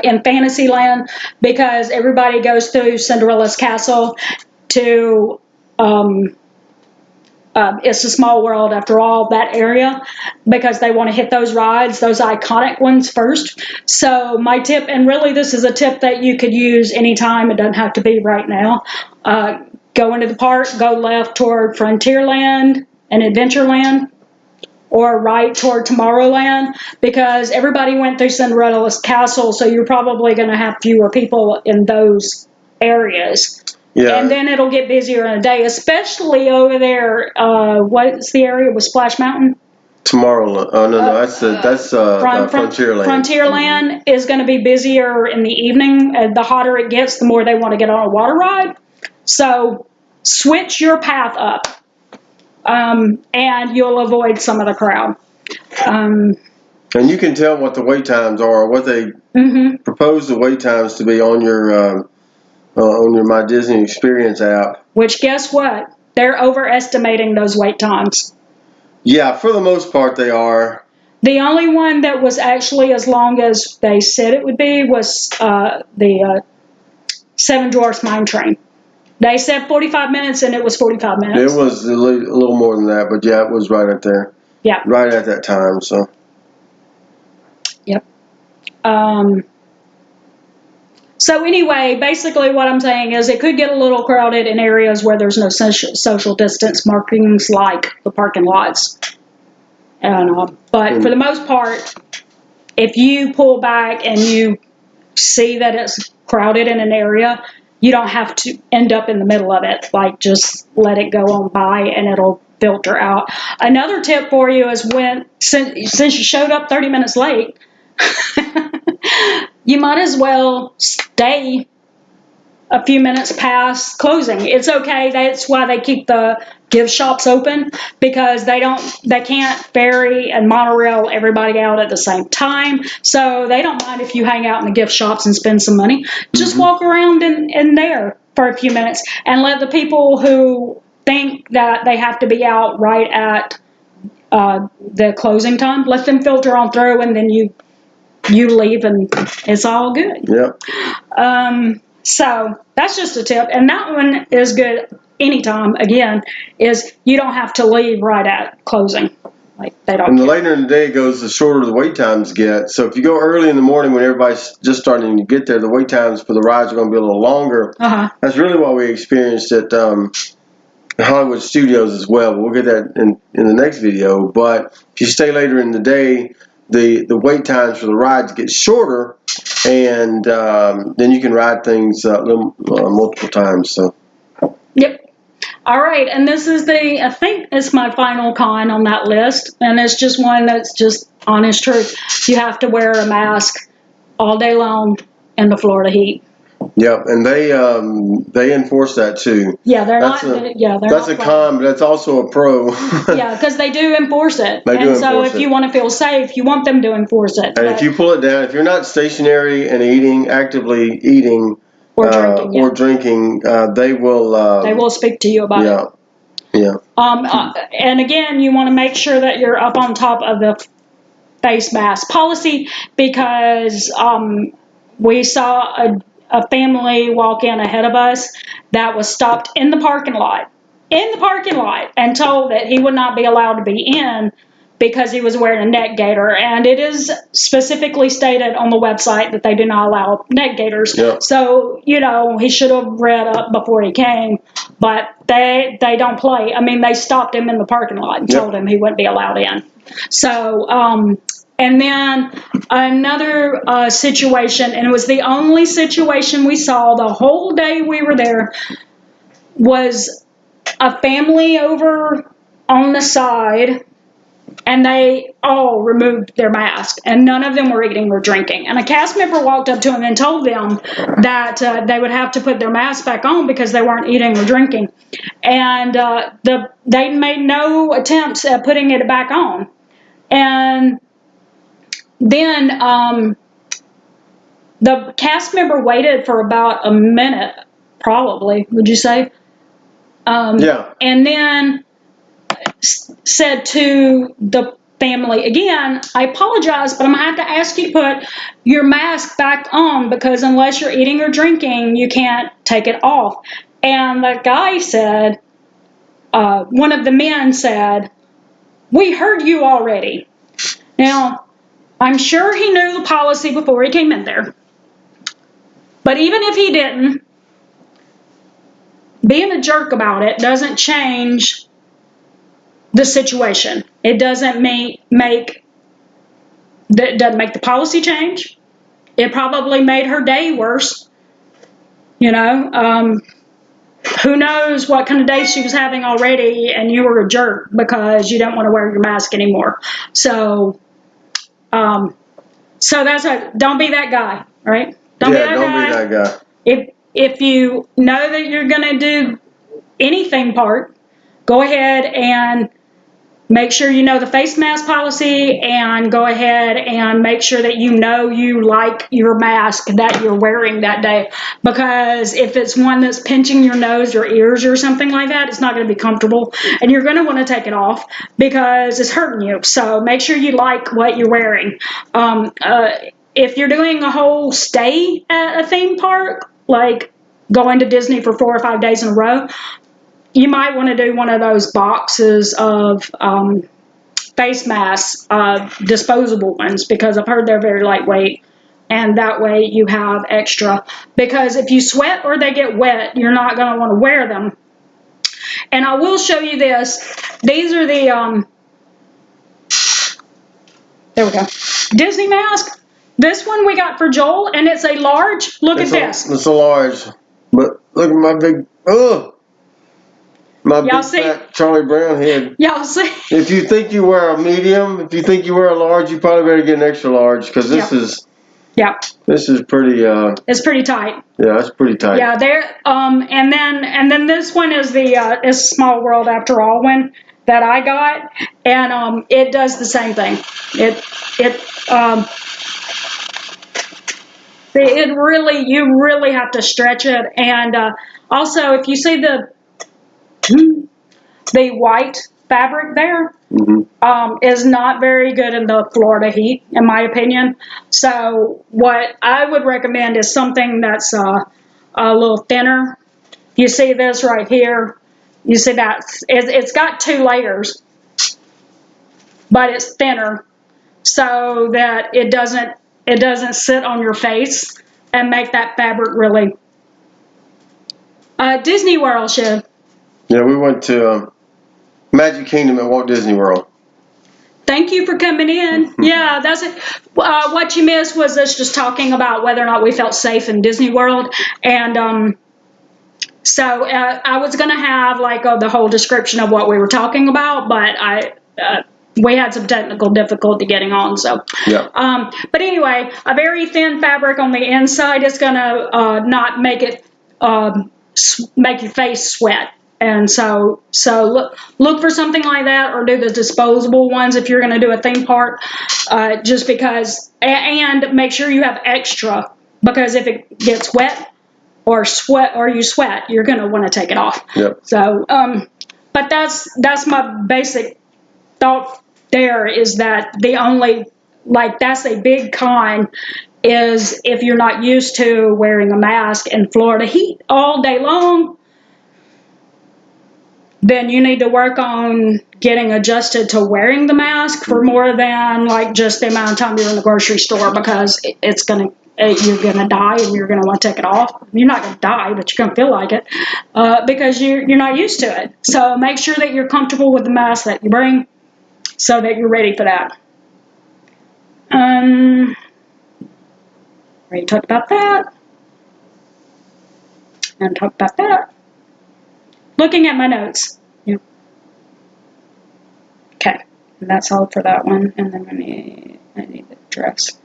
in Fantasyland, because everybody goes through Cinderella's castle to It's a small world after all, that area, because they want to hit those rides, those iconic ones first. So my tip, and really this is a tip that you could use anytime, it doesn't have to be right now. Go into the park, go left toward Frontierland and Adventureland, or right toward Tomorrowland, because everybody went through Cinderella's castle, so you're probably going to have fewer people in those areas. Yeah. And then it'll get busier in a day, especially over there. What's the area with Splash Mountain? Tomorrowland. Oh no, that's Frontierland. Frontierland is going to be busier in the evening. The hotter it gets, the more they want to get on a water ride. So switch your path up, and you'll avoid some of the crowd. And you can tell what the wait times are, what they propose the wait times to be on your My Disney Experience app. Which, guess what? They're overestimating those wait times. Yeah, for the most part they are. The only one that was actually as long as they said it would be was the Seven Dwarfs Mine Train. They said 45 minutes, and it was 45 minutes. It was a little more than that, but yeah, it was right at there. Yeah. Right at that time, so. Yep. So anyway, basically what I'm saying is it could get a little crowded in areas where there's no social distance markings like the parking lots. But for the most part, if you pull back and you see that it's crowded in an area, you don't have to end up in the middle of it. Like, just let it go on by and it'll filter out. Another tip for you is since you showed up 30 minutes late, you might as well stay a few minutes past closing. It's okay. That's why they keep the gift shops open, because they can't ferry and monorail everybody out at the same time. So they don't mind if you hang out in the gift shops and spend some money. Just walk around in there for a few minutes and let the people who think that they have to be out right at the closing time, let them filter on through, and then you leave and it's all good. Yep. So that's just a tip, and that one is good anytime. Again, is you don't have to leave right at closing. Like, they don't. And the later in the day it goes, the shorter the wait times get. So if you go early in the morning when everybody's just starting to get there, the wait times for the rides are going to be a little longer. That's really what we experienced at Hollywood Studios as well. We'll get that in the next video. But if you stay later in the day, the wait times for the rides get shorter, and then you can ride things multiple times. So. Yep. All right, and this is I think it's my final con on that list, and it's just one that's just honest truth. You have to wear a mask all day long in the Florida heat. Yep, and they enforce that too. Yeah, they're that's a con, but that's also a pro. Yeah, because they do enforce it. So if you want to feel safe, you want them to enforce it. And if you pull it down, if you're not stationary and actively eating or drinking, they will speak to you about it. Yeah. And again, you want to make sure that you're up on top of the face mask policy, because we saw a family walk in ahead of us that was stopped in the parking lot, and told that he would not be allowed to be in because he was wearing a neck gaiter. And it is specifically stated on the website that they do not allow neck gaiters. Yep. So, he should have read up before he came, but they don't play. I mean, they stopped him in the parking lot and told him he wouldn't be allowed in. So, and then another situation, and it was the only situation we saw the whole day we were there, was a family over on the side, and they all removed their mask, and none of them were eating or drinking. And a cast member walked up to them and told them that they would have to put their mask back on because they weren't eating or drinking. And they made no attempts at putting it back on. And then the cast member waited for about a minute, probably, would you say? Yeah. And then said to the family, again, I apologize, but I'm going to have to ask you to put your mask back on, because unless you're eating or drinking, you can't take it off. And the guy said, one of the men said, "We heard you already." Now, I'm sure he knew the policy before he came in there. But even if he didn't, being a jerk about it doesn't change the situation. It doesn't make the policy change. It probably made her day worse. You know, who knows what kind of day she was having already, and you were a jerk because you don't want to wear your mask anymore. So that's don't be that guy, right? Don't be that guy. If you know that you're going to do any theme park, go ahead and make sure you know the face mask policy, and go ahead and make sure that you know you like your mask that you're wearing that day. Because if it's one that's pinching your nose or ears or something like that, it's not going to be comfortable, and you're going to want to take it off because it's hurting you. So make sure you like what you're wearing. If you're doing a whole stay at a theme park, like going to Disney for 4 or 5 days in a row, you might want to do one of those boxes of face masks, disposable ones, because I've heard they're very lightweight, and that way you have extra. Because if you sweat or they get wet, you're not going to want to wear them. And I will show you this. These are the, there we go, Disney mask. This one we got for Joel, and it's a large. Look at this. It's a large, but look at my big, my big fat Charlie Brown head. Y'all see? If you think you wear a medium, if you think you wear a large, you probably better get an extra large, because this is pretty. It's pretty tight. Yeah, it's pretty tight. Yeah, there. And then this one is the is Small World After All one that I got, and it does the same thing. You really have to stretch it, and also if you see the white fabric there, is not very good in the Florida heat, in my opinion. So what I would recommend is something that's a little thinner. You see this right here. You see that it's got 2 layers, but it's thinner, so that it doesn't sit on your face and make that fabric really. Disney World show. Yeah, we went to Magic Kingdom at Walt Disney World. Thank you for coming in. Yeah, that's it. What you missed was us just talking about whether or not we felt safe in Disney World. And so I was going to have like the whole description of what we were talking about, but we had some technical difficulty getting on. So, yeah. But anyway, a very thin fabric on the inside is going to not make it make your face sweat. And so look for something like that, or do the disposable ones if you're going to do a theme park, just because, and make sure you have extra, because if it gets wet or you sweat, you're going to want to take it off. Yep. So, but that's my basic thought there, is that that's a big con, is if you're not used to wearing a mask in Florida heat all day long, then you need to work on getting adjusted to wearing the mask for more than like just the amount of time you're in the grocery store, because you're gonna die and you're gonna want to take it off. You're not gonna die, but you're gonna feel like it, because you're not used to it. So make sure that you're comfortable with the mask that you bring, so that you're ready for that. Already talked about that. And talked about that. Looking at my notes. Yeah. Okay. And that's all for that one. And then I need the dress.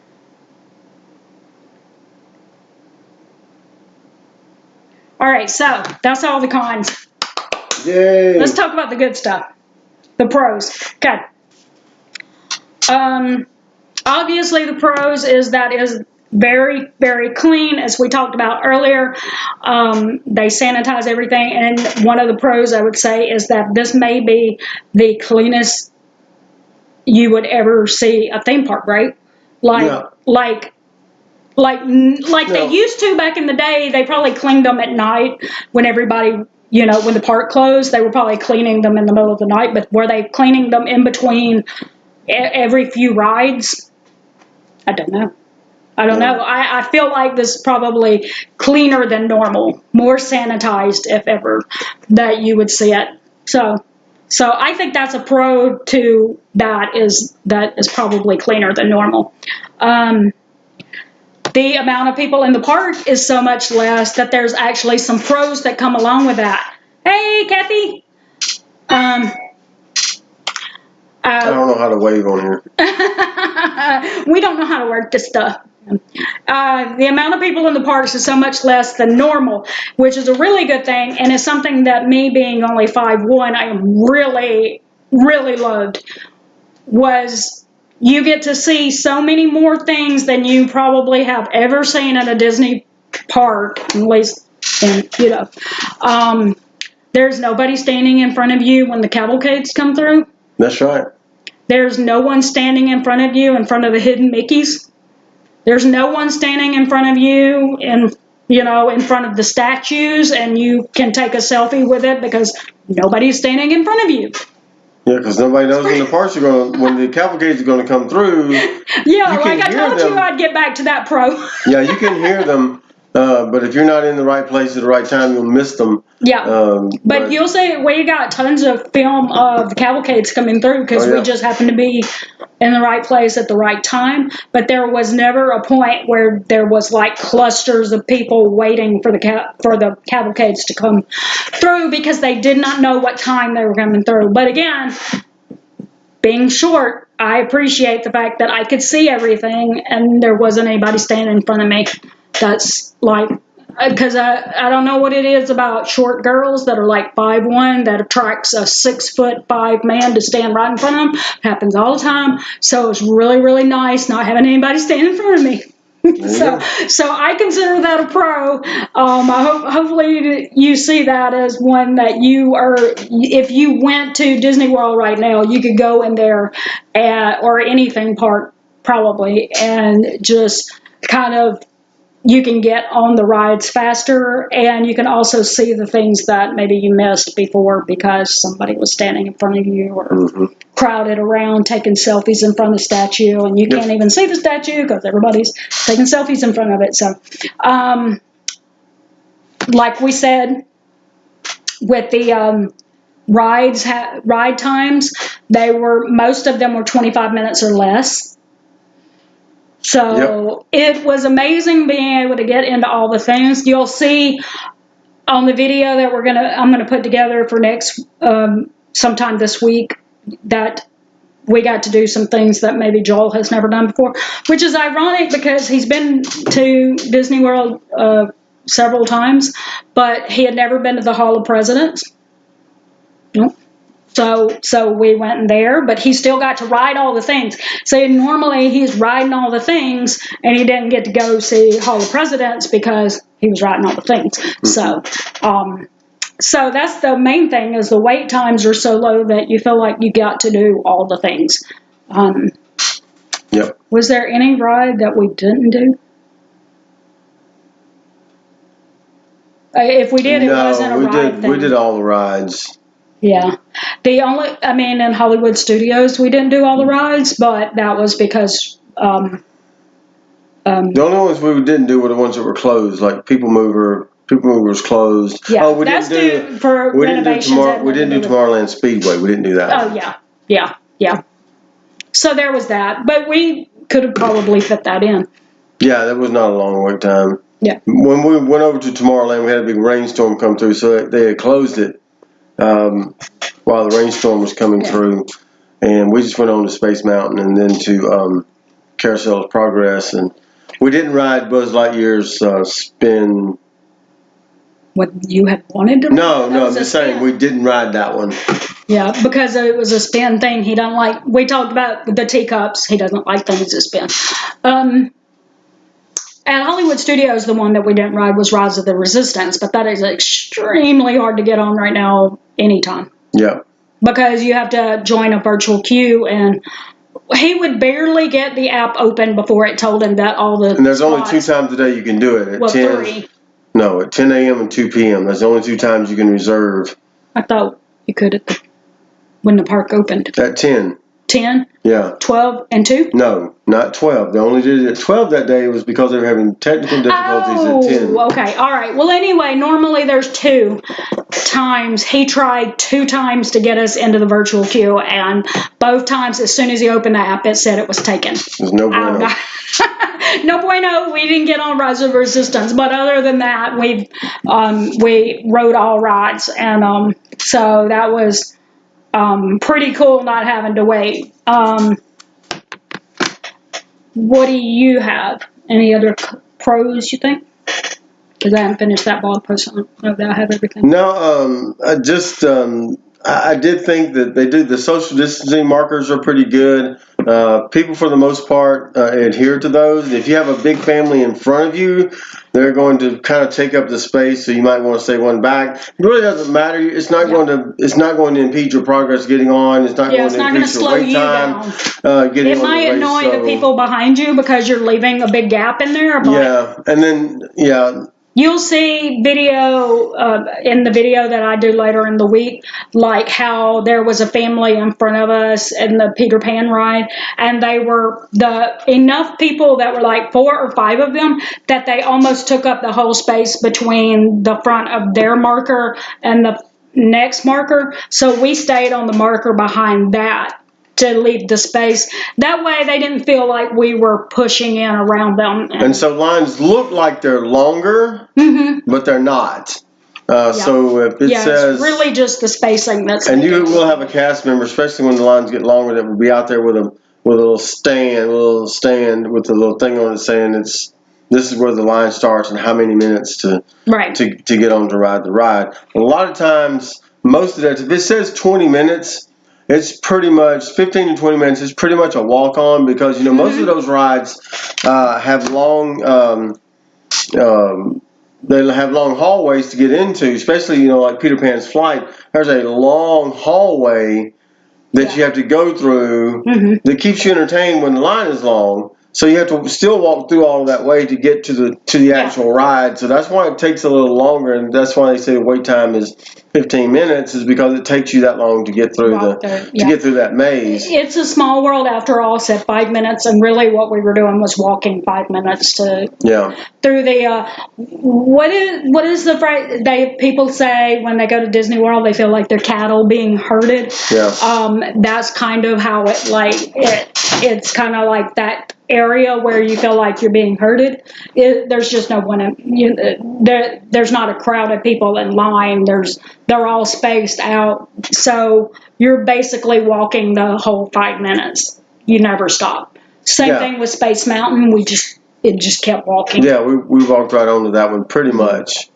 All right, so that's all the cons. Yay. Let's talk about the good stuff. The pros. Okay. Obviously the pros is that is very, very clean, as we talked about earlier. They sanitize everything, and one of the pros I would say is that this may be the cleanest you would ever see a theme park, right? Like they used to back in the day. They probably cleaned them at night when everybody when the park closed, they were probably cleaning them in the middle of the night, but were they cleaning them in between every few rides? I don't know. I feel like this is probably cleaner than normal, more sanitized, if ever, that you would see it. So I think that's a pro to that is probably cleaner than normal. The amount of people in the park is so much less that there's actually some pros that come along with that. Hey, Kathy. I don't know how to wave on here. We don't know how to work this stuff. The amount of people in the parks is so much less than normal, which is a really good thing, and it's something that me being only 5'1", I really, really loved, was you get to see so many more things than you probably have ever seen at a Disney park, at least, there's nobody standing in front of you when the cavalcades come through. That's right. There's no one standing in front of you in front of the hidden Mickeys. There's no one standing in front of you in front of the statues, and you can take a selfie with it because nobody's standing in front of you. Yeah, because nobody knows when the parks are when the cavalcades are going to come through. Yeah, like I told you, I'd get back to that pro. Yeah, you can hear them, but if you're not in the right place at the right time, you'll miss them. Yeah, but you'll see we got tons of film of the cavalcades coming through because we just happened to be in the right place at the right time. But there was never a point where there was like clusters of people waiting for the cavalcades to come through because they did not know what time they were coming through. But again, being short, I appreciate the fact that I could see everything and there wasn't anybody standing in front of me. That's like, because I don't know what it is about short girls that are like 5'1" that attracts a 6'5" man to stand right in front of them. It happens all the time. So it's really, really nice not having anybody stand in front of me. So I consider that a pro. Hopefully you see that as one that you are. If you went to Disney World right now, you could go in there or anything park probably and just kind of. You can get on the rides faster, and you can also see the things that maybe you missed before because somebody was standing in front of you or crowded around taking selfies in front of the statue, and you can't even see the statue because everybody's taking selfies in front of it. So, like we said, with the ride times, most of them were 25 minutes or less. So it was amazing being able to get into all the things. You'll see on the video that I'm gonna put together for next sometime this week that we got to do some things that maybe Joel has never done before, which is ironic because he's been to Disney World several times, but he had never been to the Hall of Presidents. Nope. So we went in there, but he still got to ride all the things. So normally he's riding all the things, and he didn't get to go see Hall of Presidents because he was riding all the things. So that's the main thing is the wait times are so low that you feel like you got to do all the things. Was there any ride that we didn't do? If we did, it wasn't a ride thing. We did all the rides. Yeah. In Hollywood Studios, we didn't do all the rides, but that was because... the only ones we didn't do were the ones that were closed, like People Mover was closed. Yeah, we didn't do Tomorrowland Speedway. We didn't do that. Oh, yeah. So there was that, but we could have probably fit that in. Yeah, that was not a long wait time. Yeah. When we went over to Tomorrowland, we had a big rainstorm come through, so they had closed it. While the rainstorm was coming through, and we just went on to Space Mountain and then to Carousel of Progress, and we didn't ride Buzz Lightyear's spin. What you had wanted to ride? No, I'm just saying we didn't ride that one. Yeah, because it was a spin thing. He doesn't like. We talked about the teacups. He doesn't like things that spin. At Hollywood Studios, the one that we didn't ride was Rise of the Resistance, but that is extremely hard to get on right now anytime. Yeah. Because you have to join a virtual queue, and he would barely get the app open before it told him that all the And there's only 2 times a day you can do it. At 10, No, at 10 a.m. and 2 p.m. That's the only two times you can reserve. I thought you could when the park opened. At 10. 10? Yeah. 12 and 2? No, not 12. They only did it at 12 that day was because they were having technical difficulties at 10. Okay. All right. Well, anyway, normally there's 2 times. He tried 2 times to get us into the virtual queue, and both times, as soon as he opened the app, it said it was taken. There's no bueno. No bueno. We didn't get on Rise of Resistance, but other than that, we rode all rides, and so that was pretty cool not having to wait. What do you have? Any other pros you think? Because I haven't finished that blog post. I don't know that I have everything. No, I did think that they do the social distancing markers are pretty good. People, for the most part, adhere to those. If you have a big family in front of you, they're going to kind of take up the space, so you might want to stay one back. It really doesn't matter. It's not going to impede your progress getting on. It's not going to increase your wait time. It might annoy the people behind you because you're leaving a big gap in there. But and then you'll see video in the video that I do later in the week, like how there was a family in front of us in the Peter Pan ride, and they were enough people that were like 4 or 5 of them that they almost took up the whole space between the front of their marker and the next marker. So we stayed on the marker behind that to leave the space. That way they didn't feel like we were pushing in around them. And so lines look like they're longer, but they're not. So if it says... it's really just the spacing that's... And you will have a cast member, especially when the lines get longer, that will be out there with a little stand with a little thing on it saying this is where the line starts and how many minutes to get on to ride the ride. And a lot of times, most of that, if it says 20 minutes... It's pretty much 15 to 20 minutes. It's pretty much a walk on because most of those rides have long they have long hallways to get into. Especially like Peter Pan's Flight. There's a long hallway that you have to go through that keeps you entertained when the line is long. So you have to still walk through all of that way to get to the actual ride. So that's why it takes a little longer, and that's why they say the wait time is 15 minutes, is because it takes you that long to get through get through that maze. It's a small world after all. Said 5 minutes, and really what we were doing was walking 5 minutes through the. What is the phrase people say when they go to Disney World? They feel like they're cattle being herded. Yeah. That's kind of how it's kind of like that area where you feel like you're being herded. There's just no one. There's not a crowd of people in line. They're all spaced out. So you're basically walking the whole 5 minutes. You never stop. Same thing with Space Mountain. It just kept walking. Yeah, we walked right onto that one pretty much.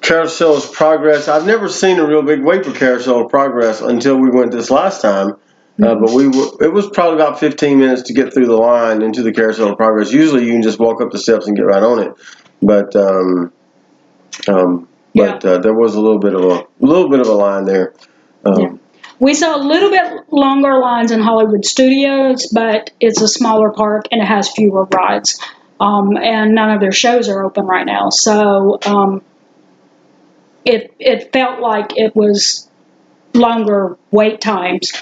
Carousel of Progress. I've never seen a real big wait for Carousel of Progress until we went this last time. But it was probably about 15 minutes to get through the line into the Carousel of Progress. Usually you can just walk up the steps and get right on it. But there was a little bit of a line there. We saw a little bit longer lines in Hollywood Studios, but it's a smaller park and it has fewer rides. And none of their shows are open right now. So it felt like it was longer wait times.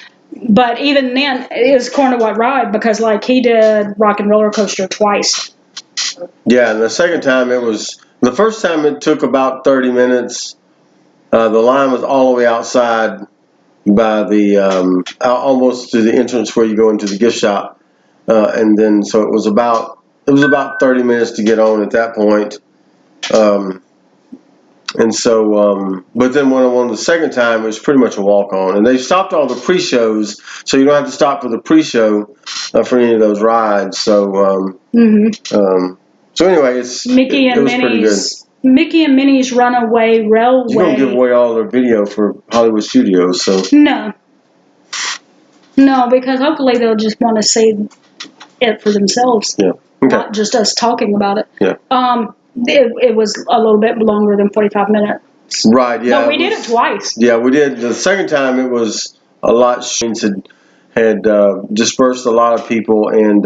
But even then, it was corner what ride because he did Rock and Roller Coaster twice. Yeah, and the second time the first time it took about 30 minutes. The line was all the way outside by the almost to the entrance where you go into the gift shop, and then so it was about 30 minutes to get on at that point. And so, but then when I won the second time, it was pretty much a walk-on. And they stopped all the pre-shows, so you don't have to stop for the pre-show for any of those rides. So, so anyway, it was pretty good. Mickey and Minnie's Runaway Railway. You're going to give away all their video for Hollywood Studios, so. No, because hopefully they'll just want to see it for themselves. Yeah. Okay. Not just us talking about it. Yeah. It was a little bit longer than 45 minutes. Right, yeah. But we did it twice. Yeah, we did. The second time it was a lot. Had dispersed a lot of people, and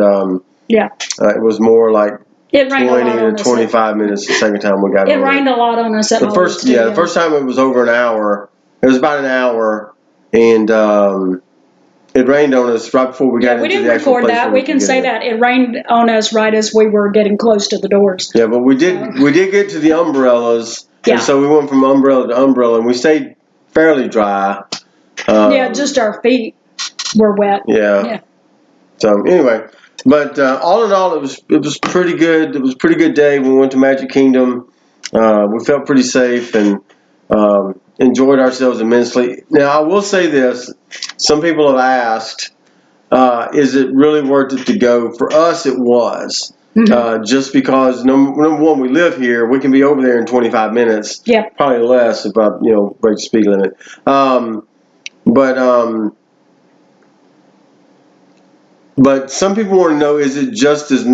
it was more like It rained 20 a lot on to us. 25 minutes the second time we got It over rained a lot on us at the first. Hollywood Yeah, the first time it was over an hour. It was about an hour, and it rained on us right before we got into the actual place. We didn't record that. We can say that it rained on us right as we were getting close to the doors. Yeah, but we did get to the umbrellas, and so we went from umbrella to umbrella, and we stayed fairly dry. Yeah, just our feet were wet. Yeah. So anyway, but all in all, it was pretty good. It was a pretty good day. We went to Magic Kingdom. We felt pretty safe and enjoyed ourselves immensely. Now, I will say this. Some people have asked, is it really worth it to go? For us, it was. Just because, number one, we live here. We can be over there in 25 minutes. Yeah. Probably less if I, break the speed limit. But some people want to know, is it just as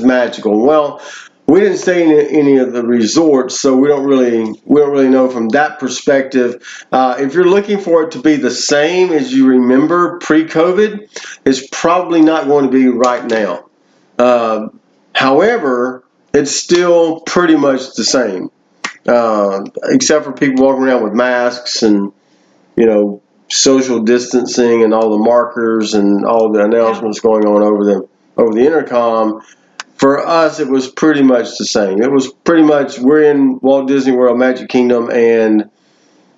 magical? Well, we didn't stay in any of the resorts, so we don't really know from that perspective. If you're looking for it to be the same as you remember pre-COVID, it's probably not going to be right now. However, it's still pretty much the same, except for people walking around with masks and social distancing and all the markers and all the announcements going on over the intercom. For us, it was pretty much the same. It was pretty much, we're in Walt Disney World, Magic Kingdom, and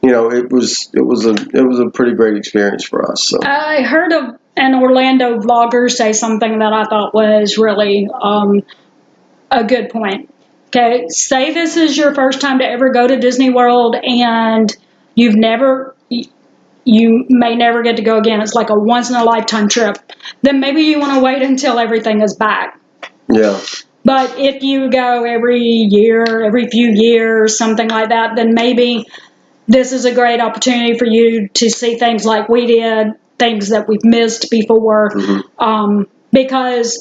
it was a pretty great experience for us. So I heard of an Orlando vlogger say something that I thought was really a good point. Okay, say this is your first time to ever go to Disney World, and you may never get to go again. It's like a once-in-a-lifetime trip. Then maybe you want to wait until everything is back. Yeah. But if you go every year, every few years, something like that, then maybe this is a great opportunity for you to see things like we did, things that we've missed before. Because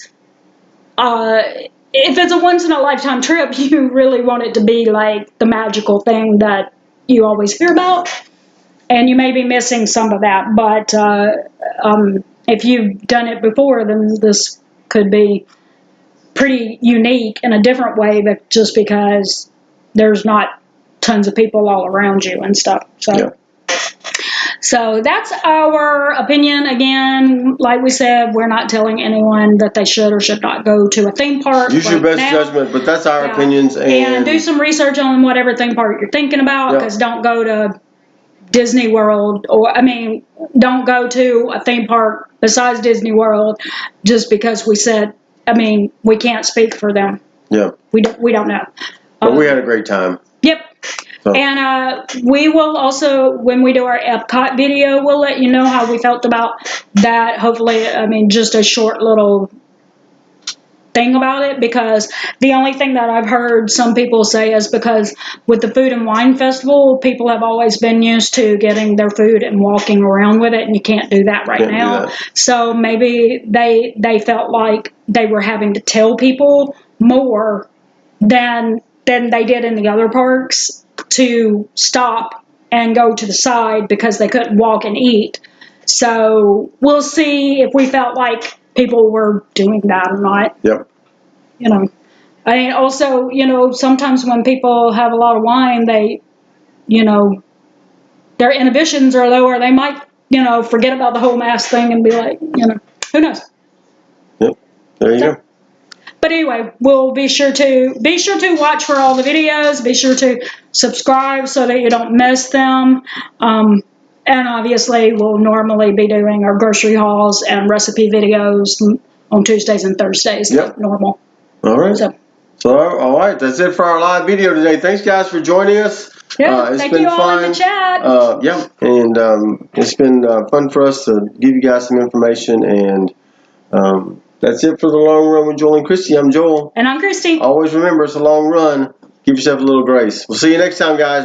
if it's a once-in-a-lifetime trip, you really want it to be like the magical thing that you always hear about. And you may be missing some of that, but if you've done it before, then this could be pretty unique in a different way, but just because there's not tons of people all around you and stuff. So that's our opinion. Again, like we said, we're not telling anyone that they should or should not go to a theme park. Use your best judgment, but that's our opinions. And do some research on whatever theme park you're thinking about, because don't go to Disney World, don't go to a theme park besides Disney World just because we said, we can't speak for them. Yeah. We don't know. But we had a great time. Yep. So. And we will also, when we do our Epcot video, we'll let you know how we felt about that. Hopefully, just a short little thing about it, because the only thing that I've heard some people say is because with the Food and Wine Festival, people have always been used to getting their food and walking around with it, and you can't do that right now. So maybe they felt like they were having to tell people more than they did in the other parks to stop and go to the side because they couldn't walk and eat. So we'll see if we felt like people were doing that or not. Yep. Also, sometimes when people have a lot of wine, they, their inhibitions are lower. They might, forget about the whole mask thing and be like, who knows? Yep. There you go. But anyway, we'll be sure to watch for all the videos. Be sure to subscribe so that you don't miss them. And obviously, we'll normally be doing our grocery hauls and recipe videos on Tuesdays and Thursdays, like normal. All right. So, all right. That's it for our live video today. Thanks, guys, for joining us. Yeah, thank you all in the chat. And it's been fun for us to give you guys some information. And that's it for the long run with Joel and Christy. I'm Joel. And I'm Christy. Always remember, it's a long run. Give yourself a little grace. We'll see you next time, guys.